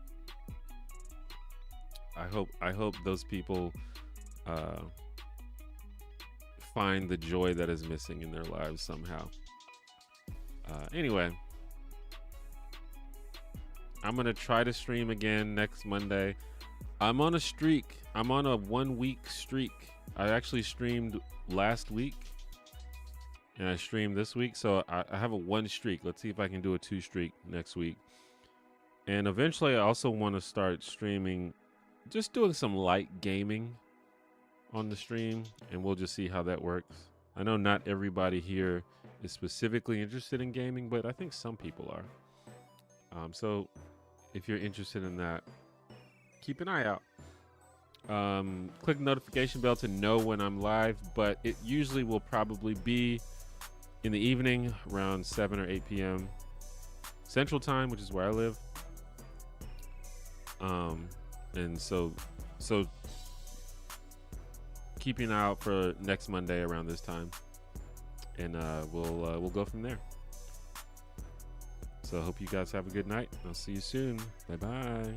I hope those people find the joy that is missing in their lives somehow. Anyway, I'm gonna try to stream again next Monday. I'm on a streak. I'm on a 1 week streak. I actually streamed last week and I streamed this week, so I have a 1 streak. Let's see if I can do a 2 streak next week. And eventually I also want to start streaming, just doing some light gaming on the stream, and we'll just see how that works. I know not everybody here is specifically interested in gaming, but I think some people are. So if you're interested in that, keep an eye out. Click the notification bell to know when I'm live, but it usually will probably be in the evening around 7 or 8 p.m. Central Time, which is where I live. And so keeping out for next Monday around this time, and we'll go from there. So I hope you guys have a good night. I'll see you soon. Bye bye.